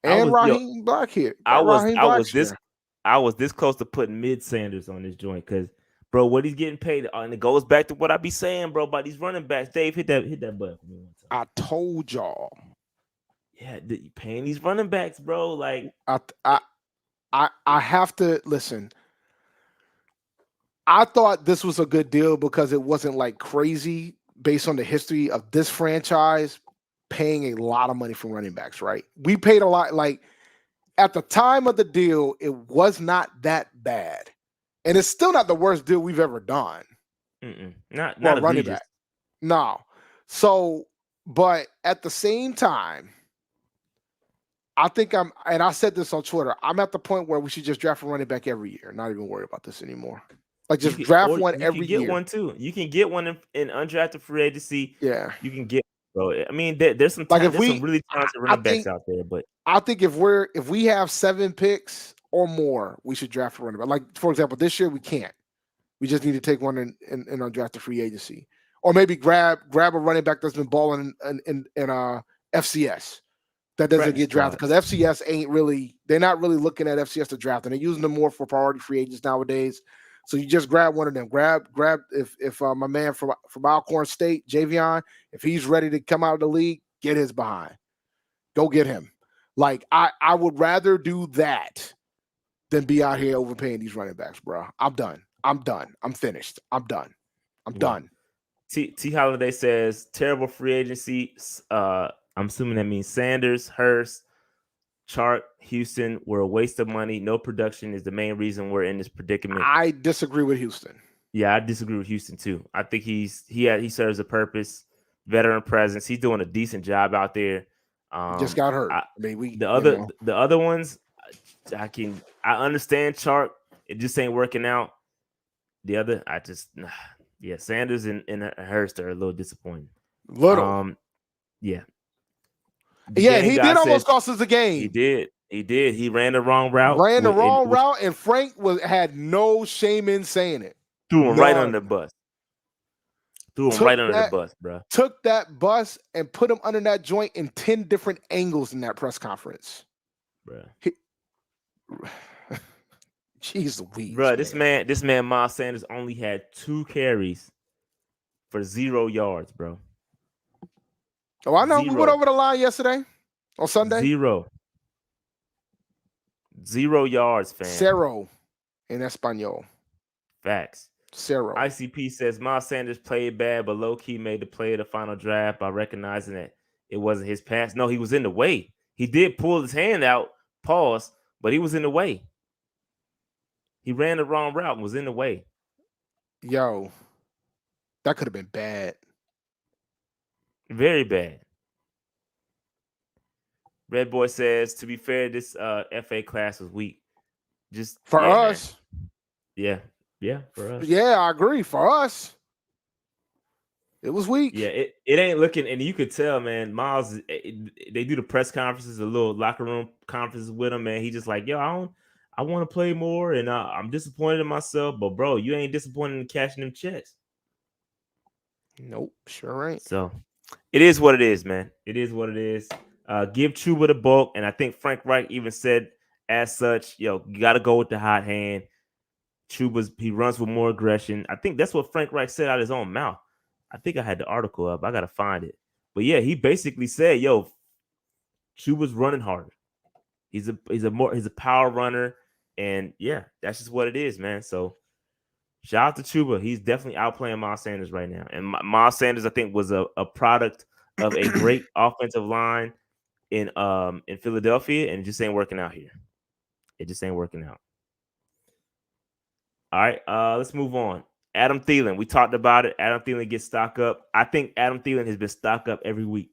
and Raheem Black here. I was this close to putting mid Sanders on this joint because, bro, what he's getting paid, and it goes back to what I be saying, bro, about these running backs. Dave, hit that button for me one time. I told y'all. Yeah, you paying these running backs, bro. Like I have to listen. I thought this was a good deal because it wasn't like crazy based on the history of this franchise paying a lot of money for running backs, right? We paid a lot. Like at the time of the deal, it was not that bad. And it's still not the worst deal we've ever done. Not running back. No. So, but at the same time, I think I said this on Twitter, I'm at the point where we should just draft a running back every year. Not even worry about this anymore. Like just draft one every year. You can get one too. You can get one in undrafted free agency. Yeah. You can get, bro. I mean, there's some some really talented running backs out there, but I think if we have 7 picks or more, we should draft a running back. Like, for example, this year we can't. We just need to take one in undrafted free agency. Or maybe grab a running back that's been balling in FCS. That doesn't get drafted because FCS they're not really looking at FCS to draft, and they're using them more for priority free agents nowadays. So you just grab one of them. Grab if my man from Alcorn State, Javion, if he's ready to come out of the league, get his behind. Go get him. Like I would rather do that than be out here overpaying these running backs, bro. I'm done. I'm finished. I'm done. I'm done. T Holiday says terrible free agency. I'm assuming that means Sanders, Hurst, Chark, Houston were a waste of money. No production is the main reason we're in this predicament. I disagree with Houston. Yeah, I disagree with Houston too. I think he serves a purpose, veteran presence. He's doing a decent job out there. Just got hurt. The other ones, I understand Chark. It just ain't working out. The other, Sanders and Hurst are a little disappointing. Yeah. Yeah, he did almost cost us the game. He did. He ran the wrong route. And Frank had no shame in saying it. Threw him right under the bus. Bro. Took that bus and put him under that joint in 10 different angles in that press conference. Bro. Jeez Louise. Bro, this man, Miles Sanders, only had 2 carries for 0 yards, bro. Oh, I know. 0. We went over the line yesterday on Sunday. 0 yards, fam. 0 in Espanol. Facts. 0. ICP says Miles Sanders played bad, but low-key made the play of the final draft by recognizing that it wasn't his pass. No, he was in the way. He did pull his hand out, pause, but he was in the way. He ran the wrong route and was in the way. Yo, that could have been bad. Very bad. Red Boy says, to be fair, this FA class was weak. Just for us. Man. Yeah, for us. Yeah, I agree. For us. It was weak. Yeah, it ain't looking, and you could tell, man, Miles, they do the press conferences, the little locker room conferences with him, man. He just like, yo, I want to play more, and I'm disappointed in myself, but bro, you ain't disappointed in cashing them checks. Nope, sure ain't. So it is what it is, man. It is what it is. Give Chuba the bulk, and I think Frank Reich even said as such, yo, you got to go with the hot hand. He runs with more aggression. I think that's what Frank Reich said out of his own mouth. I think I had the article up. I got to find it. But yeah, he basically said, yo, Chuba's running harder. He's a power runner, and yeah, that's just what it is, man. So shout out to Chuba. He's definitely outplaying Miles Sanders right now. And Miles Sanders, I think, was a product of a great offensive line in Philadelphia, and it just ain't working out here. It just ain't working out. All right, let's move on. Adam Thielen, we talked about it. Adam Thielen gets stock up. I think Adam Thielen has been stock up every week.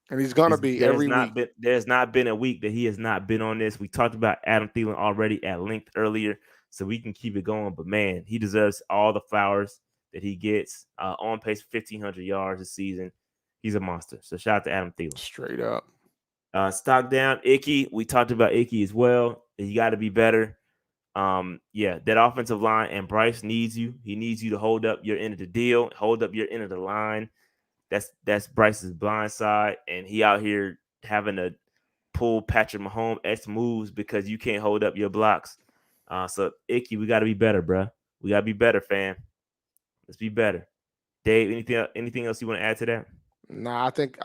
And he's going to be every week. There's not been a week that he has not been on this. We talked about Adam Thielen already at length earlier, so we can keep it going. But, man, he deserves all the flowers that he gets. On pace for 1,500 yards this season. He's a monster. So shout out to Adam Thielen. Straight up. Stock down, Icky. We talked about Icky as well. You got to be better. Yeah, that offensive line and Bryce needs you. He needs you to hold up your end of the deal, hold up your end of the line. That's Bryce's blind side, and he out here having to pull Patrick Mahomes X moves because you can't hold up your blocks. So Icky, we got to be better, bro. We got to be better, fam. Let's be better. Dave, anything else you want to add to that? Nah, I think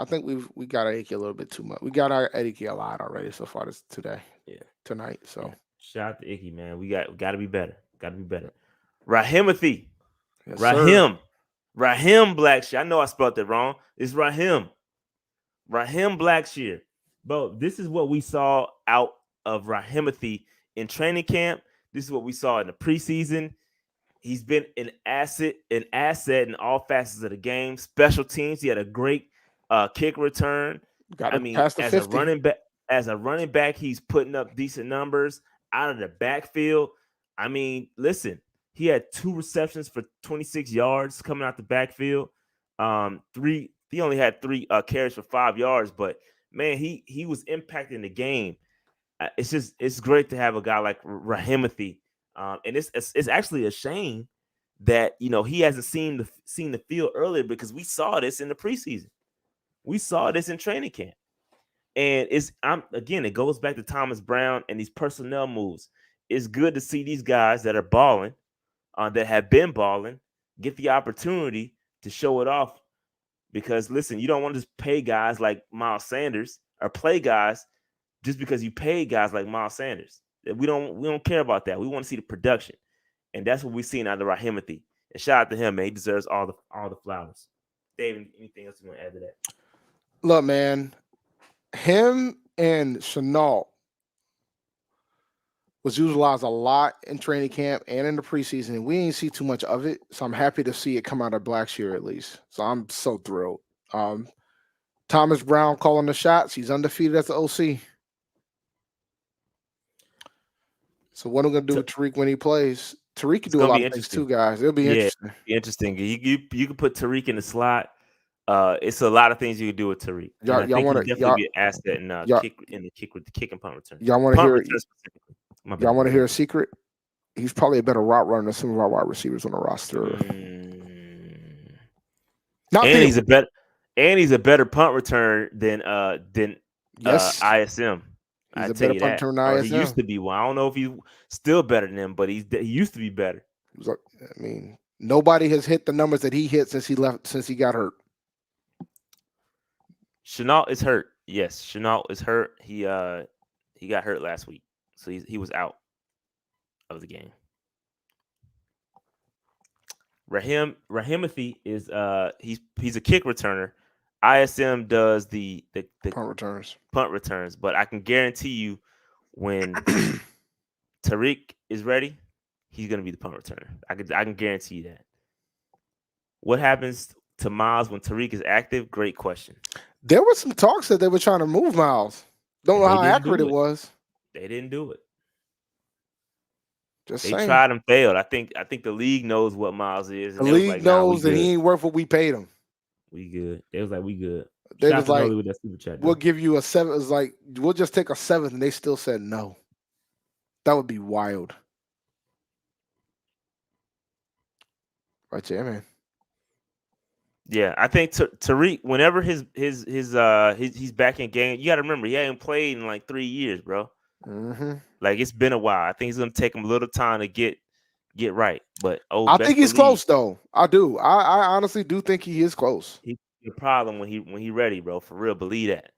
we got Icky a little bit too much. We got our Icky a lot already so far tonight. So yeah. Shout out to Icky, man. We got to be better. Got to be better. Rahimothy. Yes, Rahim. Rahim Blackshear. I know I spelled that wrong. It's Rahim. Rahim Blackshear. Bro, this is what we saw out of Rahimothy in training camp. This is what we saw in the preseason. He's been an asset in all facets of the game. Special teams. He had a great kick return. As a running back, he's putting up decent numbers out of the backfield. I mean, listen, he had 2 receptions for 26 yards coming out the backfield. He only had 3 carries for 5 yards, but man, he was impacting the game. It's great to have a guy like Rahimothy. And it's actually a shame that he hasn't seen the field earlier, because we saw this in the preseason. We saw this in training camp. And it goes back to Thomas Brown and these personnel moves. It's good to see these guys that are balling, that have been balling, get the opportunity to show it off. Because listen, you don't want to just pay guys like Miles Sanders, or play guys just because you pay guys like Miles Sanders. We don't care about that. We want to see the production, and that's what we're seeing out of Rahimothy. And shout out to him, man. He deserves all the flowers. Dave, anything else you want to add to that? Look, man, him and Chenault was utilized a lot in training camp and in the preseason, and we ain't see too much of it. So I'm happy to see it come out of Blackshear at least. So I'm so thrilled. Thomas Brown calling the shots. He's undefeated as the OC. So what are we gonna do with Tariq when he plays? Tariq can do a lot of things too, guys. It'll be interesting. Interesting. You can put Tariq in the slot. It's a lot of things you can do with Tariq. Y'all want to definitely be an asset in the kick and punt return. Y'all want to hear? Y'all want to hear a secret? He's probably a better route runner than some of our wide receivers on the roster. He's a better punt return than ISM. He's a better punt return than ISM. He used to be one. I don't know if he's still better than him, but he used to be better. I mean, nobody has hit the numbers that he hit since he got hurt. Chenault is hurt. Yes, Chenault is hurt. He got hurt last week, so he was out of the game. Rahimothy is he's a kick returner. ISM does the punt returns, but I can guarantee you when Tariq is ready, he's gonna be the punt returner. I can guarantee you that. What happens to Miles when Tariq is active? Great question. There was some talks that they were trying to move Miles. Don't know how accurate it was. They didn't do it. They tried and failed. I think the league knows what Miles is. The league knows that he ain't worth what we paid him. We good. They was like, we good. They was like, with that super chat, we'll give you a 7. It's like, we'll just take a 7th, and they still said no. That would be wild. Right there, man. Yeah, I think Tariq, whenever he's back in game, you got to remember he hasn't played in like 3 years, bro. Mm-hmm. Like, it's been a while. I think it's gonna take him a little time to get right. But I think he's close, though. I do. I honestly do think he is close. He's a problem when he ready, bro. For real, believe that.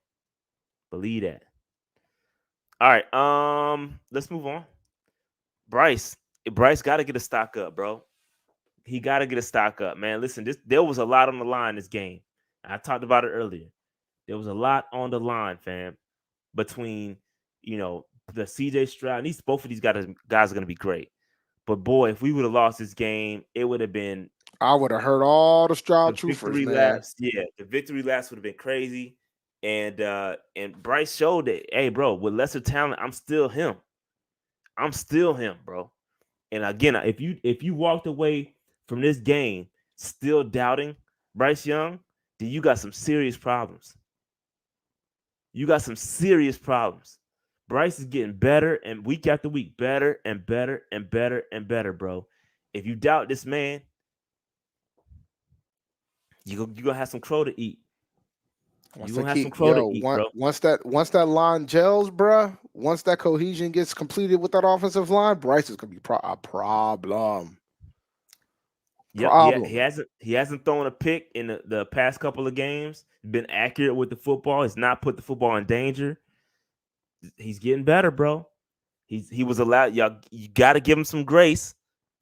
Believe that. All right, let's move on. Bryce got to get a stock up, bro. He got to get a stock up, man. Listen, there was a lot on the line this game. I talked about it earlier. There was a lot on the line, fam, between the CJ Stroud. And both of these guys are going to be great. But boy, if we would have lost this game, it would have been. I would have heard all the Stroud truthers, man. Yeah, the victory laps would have been crazy. And Bryce showed that, hey, bro, with lesser talent, I'm still him. I'm still him, bro. And again, if you walked away from this game still doubting Bryce Young, then you got some serious problems. You got some serious problems. Bryce is getting better and week after week, better and better and better and better, bro. If you doubt this man, you're gonna have some crow to eat. You're gonna have some crow to eat, bro. Once that line gels, bruh, once that cohesion gets completed with that offensive line, Bryce is gonna be a problem. Yep, he hasn't thrown a pick in the past couple of games. Been accurate with the football. He's not put the football in danger. He's getting better, bro. He was allowed. Y'all, you got to give him some grace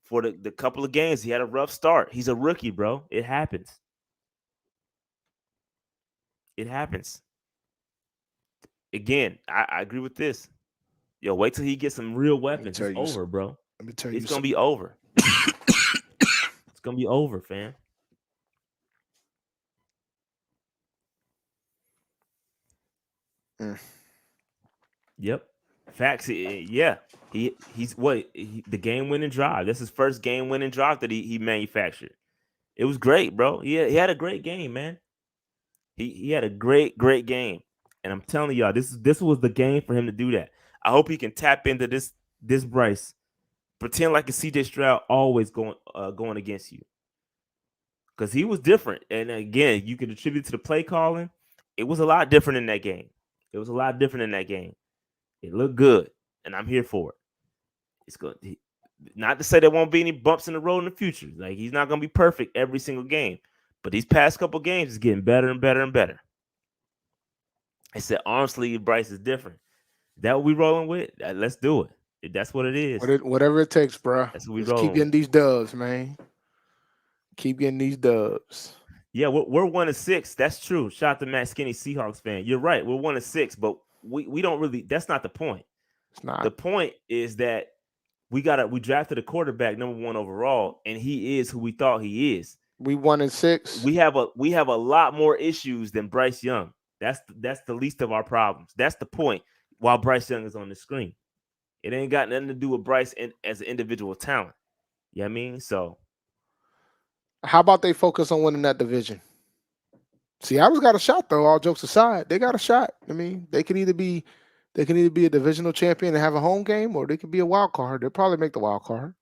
for the couple of games. He had a rough start. He's a rookie, bro. It happens. It happens. Again, I agree with this. Yo, wait till he gets some real weapons. It's over, bro. Let me tell you, it's gonna be over. It's gonna be over, fam. Yep. Facts. Yeah. He's the game winning drive. This is his first game winning drive that he manufactured. It was great, bro. He had a great game, man. He had a great game. And I'm telling y'all, this was the game for him to do that. I hope he can tap into this Bryce. Pretend like it's CJ Stroud always going against you. Because he was different. And again, you can attribute to the play calling. It was a lot different in that game. It was a lot different in that game. It looked good, and I'm here for it. It's good. Not to say there won't be any bumps in the road in the future. Like, he's not going to be perfect every single game. But these past couple games is getting better and better and better. I said, arm sleeve Bryce is different. That what we rolling with? Let's do it. That's what it is. Whatever it takes, bro. That's what we rolling. Keep getting these dubs, man. Keep getting these dubs. Yeah, we're 1-6. That's true. Shout out to Matt Skinny, Seahawks fan. You're right. We're 1-6, but we don't really. That's not the point. It's not. The point is that we drafted a quarterback number 1 overall, and he is who we thought he is. We 1-6. We have a lot more issues than Bryce Young. That's the least of our problems. That's the point. While Bryce Young is on the screen, it ain't got nothing to do with Bryce as an individual talent. You know what I mean? So, how about they focus on winning that division? Seattle's got a shot, though. All jokes aside, they got a shot. I mean, they can either be a divisional champion and have a home game, or they could be a wild card. They'll probably make the wild card.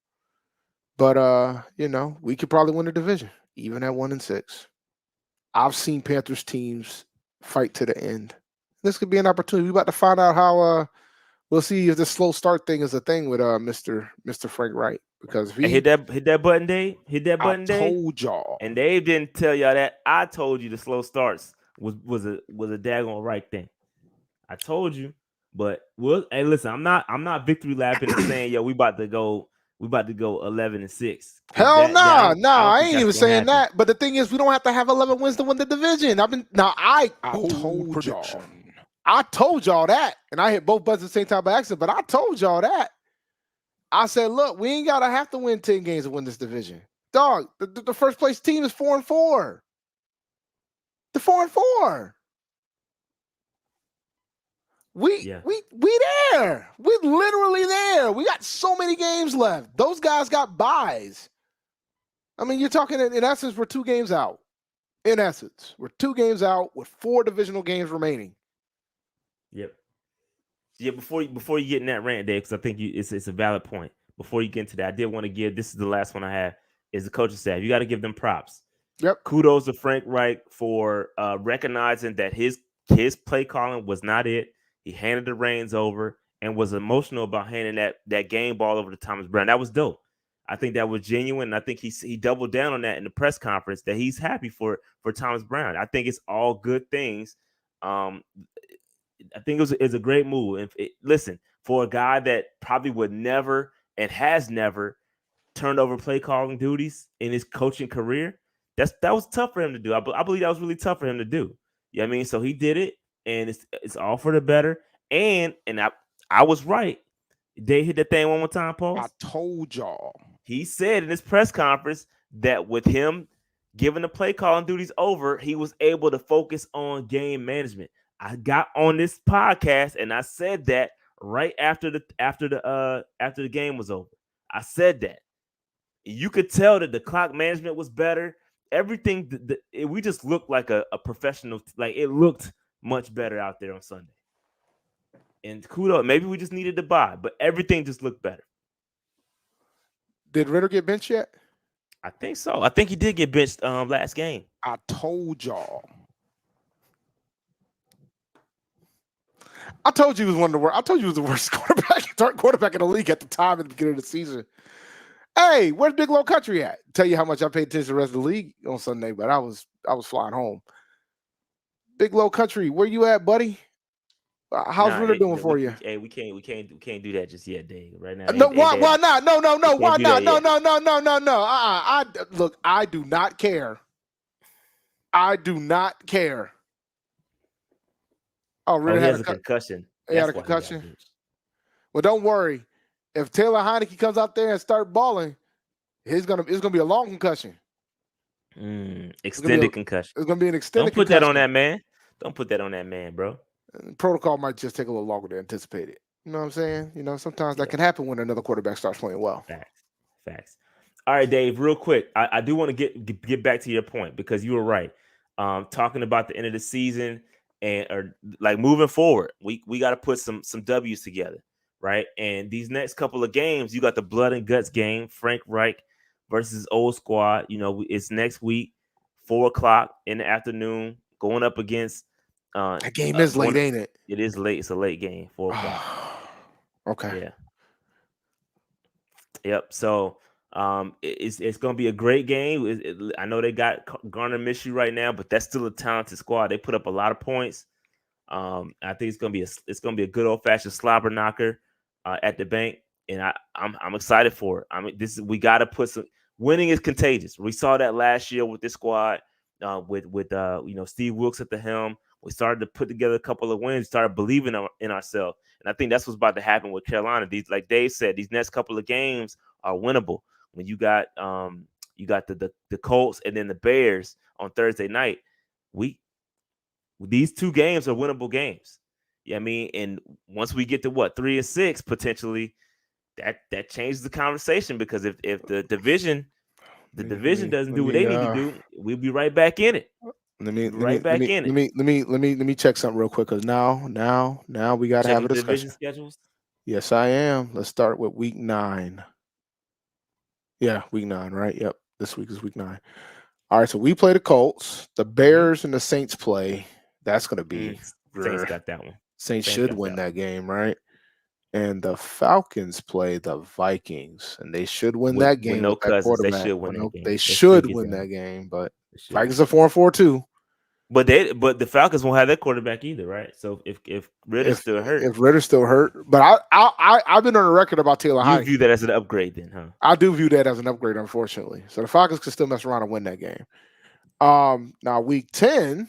But we could probably win the division, even at 1-6. I've seen Panthers teams fight to the end. This could be an opportunity. We're about to find out how. We'll see if the slow start thing is a thing with Mr. Frank Wright, because if he hit that button, Dave. Hit that button, Dave. I told y'all, and Dave didn't tell y'all that. I told you the slow starts was a daggone right thing. I told you, but hey, listen, I'm not victory lapping and saying, yo, we about to go 11-6. Hell no, I ain't even saying that. But the thing is, we don't have to have 11 wins to win the division. I told y'all. I told y'all that, and I hit both buttons at the same time by accident, but I told y'all that. I said, look, we ain't got to have to win 10 games to win this division. Dog, the first place team is 4-4. The 4-4. We there. We literally there. We got so many games left. Those guys got buys. I mean, you're talking in essence, we're 2 games out. In essence, we're 2 games out with 4 divisional games remaining. Yep. Yeah, before you get in that rant, Dave, because I think it's a valid point. Before you get into that, I did want to give, this is the last one I have, is the coaching staff. You got to give them props. Yep. Kudos to Frank Reich for recognizing that his play calling was not it. He handed the reins over and was emotional about handing that game ball over to Thomas Brown. That was dope. I think that was genuine. And I think he doubled down on that in the press conference, that he's happy for Thomas Brown. I think it's all good things. I think it's a great move. Listen, for a guy that probably would never and has never turned over play calling duties in his coaching career, that was tough for him to do. I believe that was really tough for him to do. You know what I mean? So he did it, and it's all for the better. And I was right. They hit that thing one more time, Paul. I told y'all. He said in his press conference that with him giving the play calling duties over, he was able to focus on game management. I got on this podcast and I said that right after the game was over. I said that. You could tell that the clock management was better. everything. We just looked like a professional. Like it looked much better out there on Sunday. And kudos. Maybe we just needed to buy, but everything just looked better. Did Ritter get benched yet? I think so. I think he did get benched last game. I told y'all. I told you he was one of the worst. I told you he was the worst quarterback in the league at the time at the beginning of the season. Hey, where's Big Low Country at? Tell you how much I paid attention to the rest of the league on Sunday, but I was flying home. Big Low Country, where you at, buddy? How's Ritter doing for you? Hey, we can't do that just yet, Dave. Right now. No, why not? No. Why not? No. Look, I do not care. I do not care. Oh, Ritter has a concussion. He had a concussion. Well, don't worry. If Taylor Heineke comes out there and start balling, it's gonna be a long concussion. Extended concussion. It's gonna be an extended. Don't put that on that man. Don't put that on that man, bro. Protocol might just take a little longer than anticipated. You know what I'm saying? You know, sometimes that can happen when another quarterback starts playing well. Facts. All right, Dave. Real quick, I do want to get back to your point because you were right. Talking about the end of the season or like moving forward, we got to put some W's together. Right. And these next couple of games, you got the blood and guts game, Frank Reich versus old squad. You know, it's next week, 4:00 in the afternoon, going up against. That game is late, ain't it? It is late. It's a late game, 4:00. Okay. Yeah. Yep. So it's going to be a great game. I know they got Garner Minshew right now, but that's still a talented squad. They put up a lot of points. I think it's gonna be a good old fashioned slobber knocker at the bank, and I'm excited for it. I mean, we got to put some. Winning is contagious. We saw that last year with this squad, with Steve Wilkes at the helm. We started to put together a couple of wins, started believing in ourselves, and I think that's what's about to happen with Carolina. These, like Dave said, these next couple of games are winnable. When you got the Colts and then the Bears on Thursday night, these two games are winnable games. Yeah, I mean, and once we get to 3-6 potentially, that changes the conversation because if the division doesn't do what they need to do, we'll be right back in it. Let me check something real quick because now we gotta have a discussion. Division schedules? Yes, I am. Let's start with week 9. Yeah, week 9, right? Yep. This week is week 9. All right, so we play the Colts, the Bears, and the Saints play. That's gonna be Saints got that one. Saints should win that game, right? And the Falcons play the Vikings, and they should win that game. With no Cousins, they should win that game. They should win that game, but Vikings are 4-4 too. But the Falcons won't have their quarterback either, right? So if Ritter's still hurt, but I've been on the record about Taylor Heineke. You view that as an upgrade, then, huh? I do view that as an upgrade, unfortunately. So the Falcons can still mess around and win that game. Now week 10,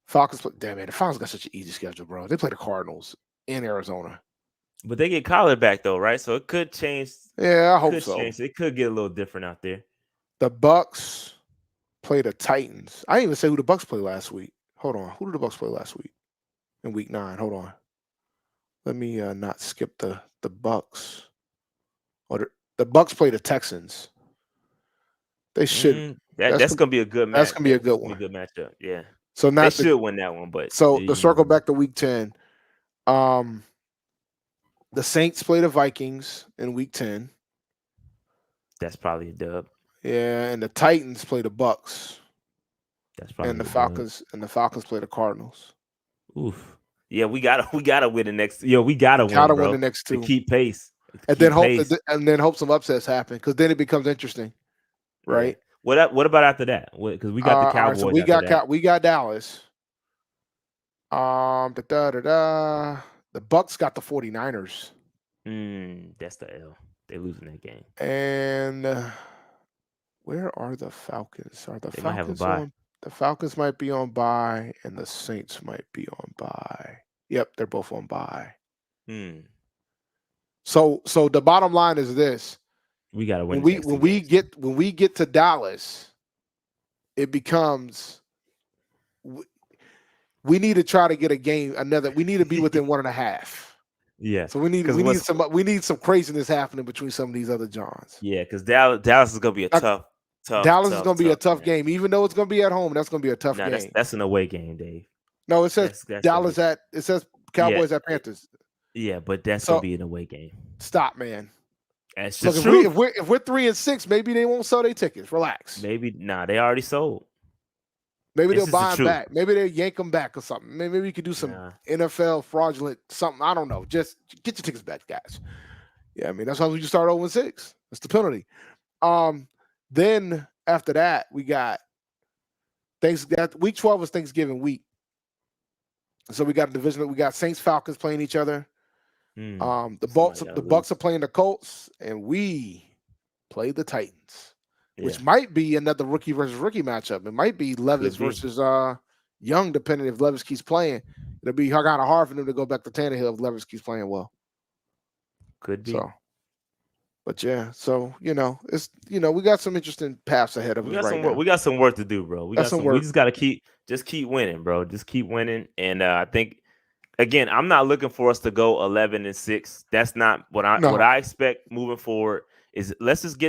Falcons. Damn it, the Falcons got such an easy schedule, bro. They play the Cardinals in Arizona. But they get Kyler back though, right? So it could change. Yeah, I hope so. It could get a little different out there. The Bucks play the Titans. I didn't even say who the Bucks played last week. Hold on. Who did the Bucks play last week? In week 9. Hold on. Let me not skip the Bucks. Or the Bucks play the Texans. They should. That's gonna be a good match. That's gonna be a good one. A good matchup. Yeah. So they should win that one, but to circle back to week 10. The Saints play the Vikings in week 10. That's probably a dub. Yeah, and the Titans play the Bucks. That's probably and the Falcons play the Cardinals. Oof. Yeah, we gotta win the next. We gotta win the next 2 to keep pace. And then hope some upsets happen because then it becomes interesting, right? Yeah. What about after that? Because we got the Cowboys. So we got Dallas. The Bucks got the 49ers. That's the L. They losing that game. And where are the Falcons? They might have a bye. The Falcons might be on bye, and the Saints might be on bye. Yep, they're both on bye. So the bottom line is this: we got to win. When we get to Dallas, it becomes we need to try to get a game. We need to be within 1.5. Yeah. So we need some craziness happening between some of these other Johns. Yeah, because Dallas is gonna be a tough Dallas is going to be a tough game, even though it's going to be at home. That's going to be a tough game. That's an away game, Dave. No, it says Dallas at. It says Cowboys at Panthers. Yeah, but that's going to be an away game. Stop, man. That's Look, just true. If we're 3-6, maybe they won't sell their tickets. Relax. Maybe they already sold. Maybe they'll buy them back. Maybe they'll yank them back or something. Maybe we could do some NFL fraudulent something. I don't know. Just get your tickets back, guys. Yeah, I mean that's how you start 0-6. That's the penalty. Then after that, we got week 12 is Thanksgiving week. So we got a division. We got Saints Falcons playing each other. The Bucks are playing the Colts, and we play the Titans, which might be another rookie versus rookie matchup. It might be Levis versus Young, depending if Levis keeps playing. It'll be kind of hard for them to go back to Tannehill if Levis keeps playing well. Could be. So, but yeah, so it's we got some interesting paths ahead of us right now. We got some work to do, bro. We just got to keep winning, bro. Just keep winning, and I think. Again, I'm not looking for us to go 11-6. That's not what I expect moving forward. Is let's just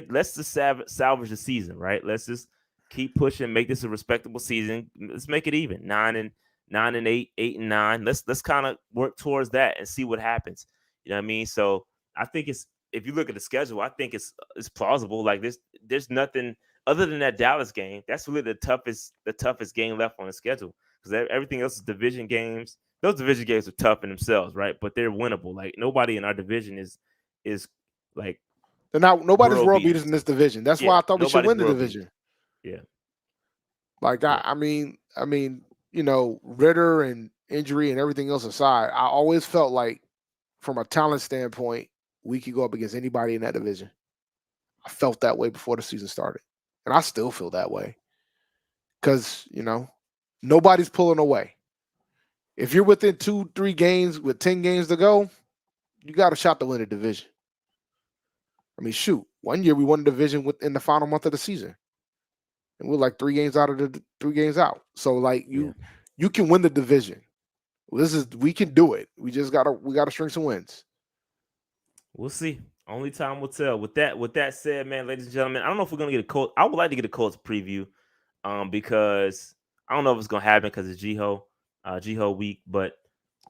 salvage the season, right? Let's just keep pushing, make this a respectable season. Let's make it even 9-8, 8-9. Let's kind of work towards that and see what happens. You know what I mean? So I think if you look at the schedule, I think it's plausible. Like there's nothing other than that Dallas game. That's really the toughest game left on the schedule because everything else is division games. Those division games are tough in themselves, right? But they're winnable. Like nobody in our division is like they're not. Nobody's world beaters in this division. That's why I thought we should win the division. Yeah. Like I mean, Ritter and injury and everything else aside, I always felt like from a talent standpoint, we could go up against anybody in that division. I felt that way before the season started, and I still feel that way because nobody's pulling away. If you're within 2-3 games with 10 games to go, you got a shot to win the division. I mean, shoot, one year we won the division within the final month of the season, and we're like 3 games out of the 3 games out. So like you can win the division. We can do it. We gotta string some wins. We'll see. Only time will tell. With that said, man, ladies and gentlemen, I don't know if we're gonna get a Colts. I would like to get a Colts preview, because I don't know if it's gonna happen because it's G-Ho week, but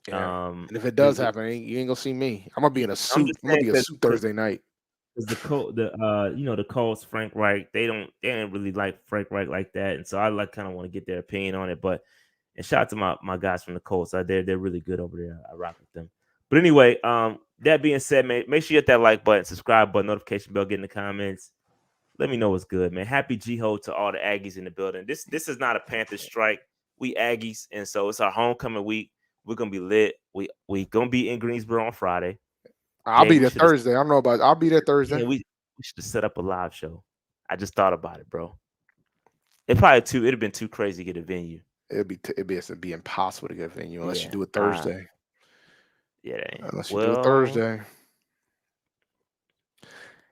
and if it does happen, you ain't gonna see me. I'm gonna be in a suit. I'm gonna be in a suit Thursday night. Because the Colts, Frank Reich, they don't really like Frank Reich like that, and so I kind of want to get their opinion on it. But and shout out to my guys from the Colts, they're really good over there. I rock with them. But anyway, that being said, man, make sure you hit that like button, subscribe button, notification bell, get in the comments. Let me know what's good, man. Happy G-Ho to all the Aggies in the building. This is not a Panthers strike. We Aggies, and so it's our homecoming week. We're gonna be lit. We gonna be in Greensboro on Friday. I'll be there Thursday. I don't know about. I'll be there Thursday. Yeah, we should have set up a live show. I just thought about it, bro. It'd have been too crazy to get a venue. It'd be impossible to get a venue unless you do it Thursday. Unless you do it Thursday.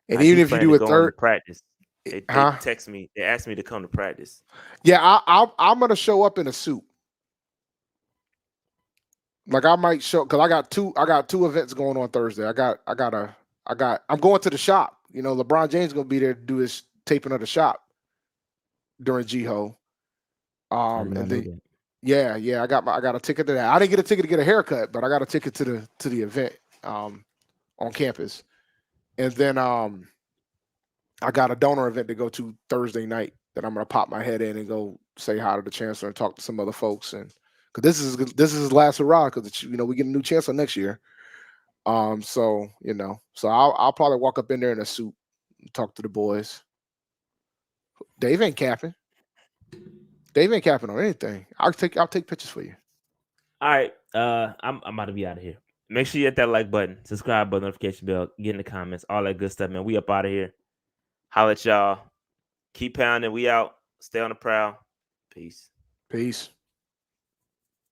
And even if you do it Thursday, practice. They text me. They asked me to come to practice. Yeah, I'm gonna show up in a suit. Like I might show because I got two events going on Thursday. I'm going to the shop. LeBron James gonna be there to do his taping of the shop during G-Ho. And then I got a ticket to that. I didn't get a ticket to get a haircut, but I got a ticket to the event on campus. And then I got a donor event to go to Thursday night that I'm gonna pop my head in and go say hi to the chancellor and talk to some other folks, and because this is his last hurrah, because we get a new chancellor next year. So I'll probably walk up in there in a suit and talk to the boys. Dave ain't capping. Dave ain't capping on anything. I'll take pictures for you. All right, I'm about to be out of here. Make sure you hit that like button, subscribe button, notification bell, get in the comments, all that good stuff, man. We up out of here. Holla at y'all. Keep pounding. We out. Stay on the prowl. Peace.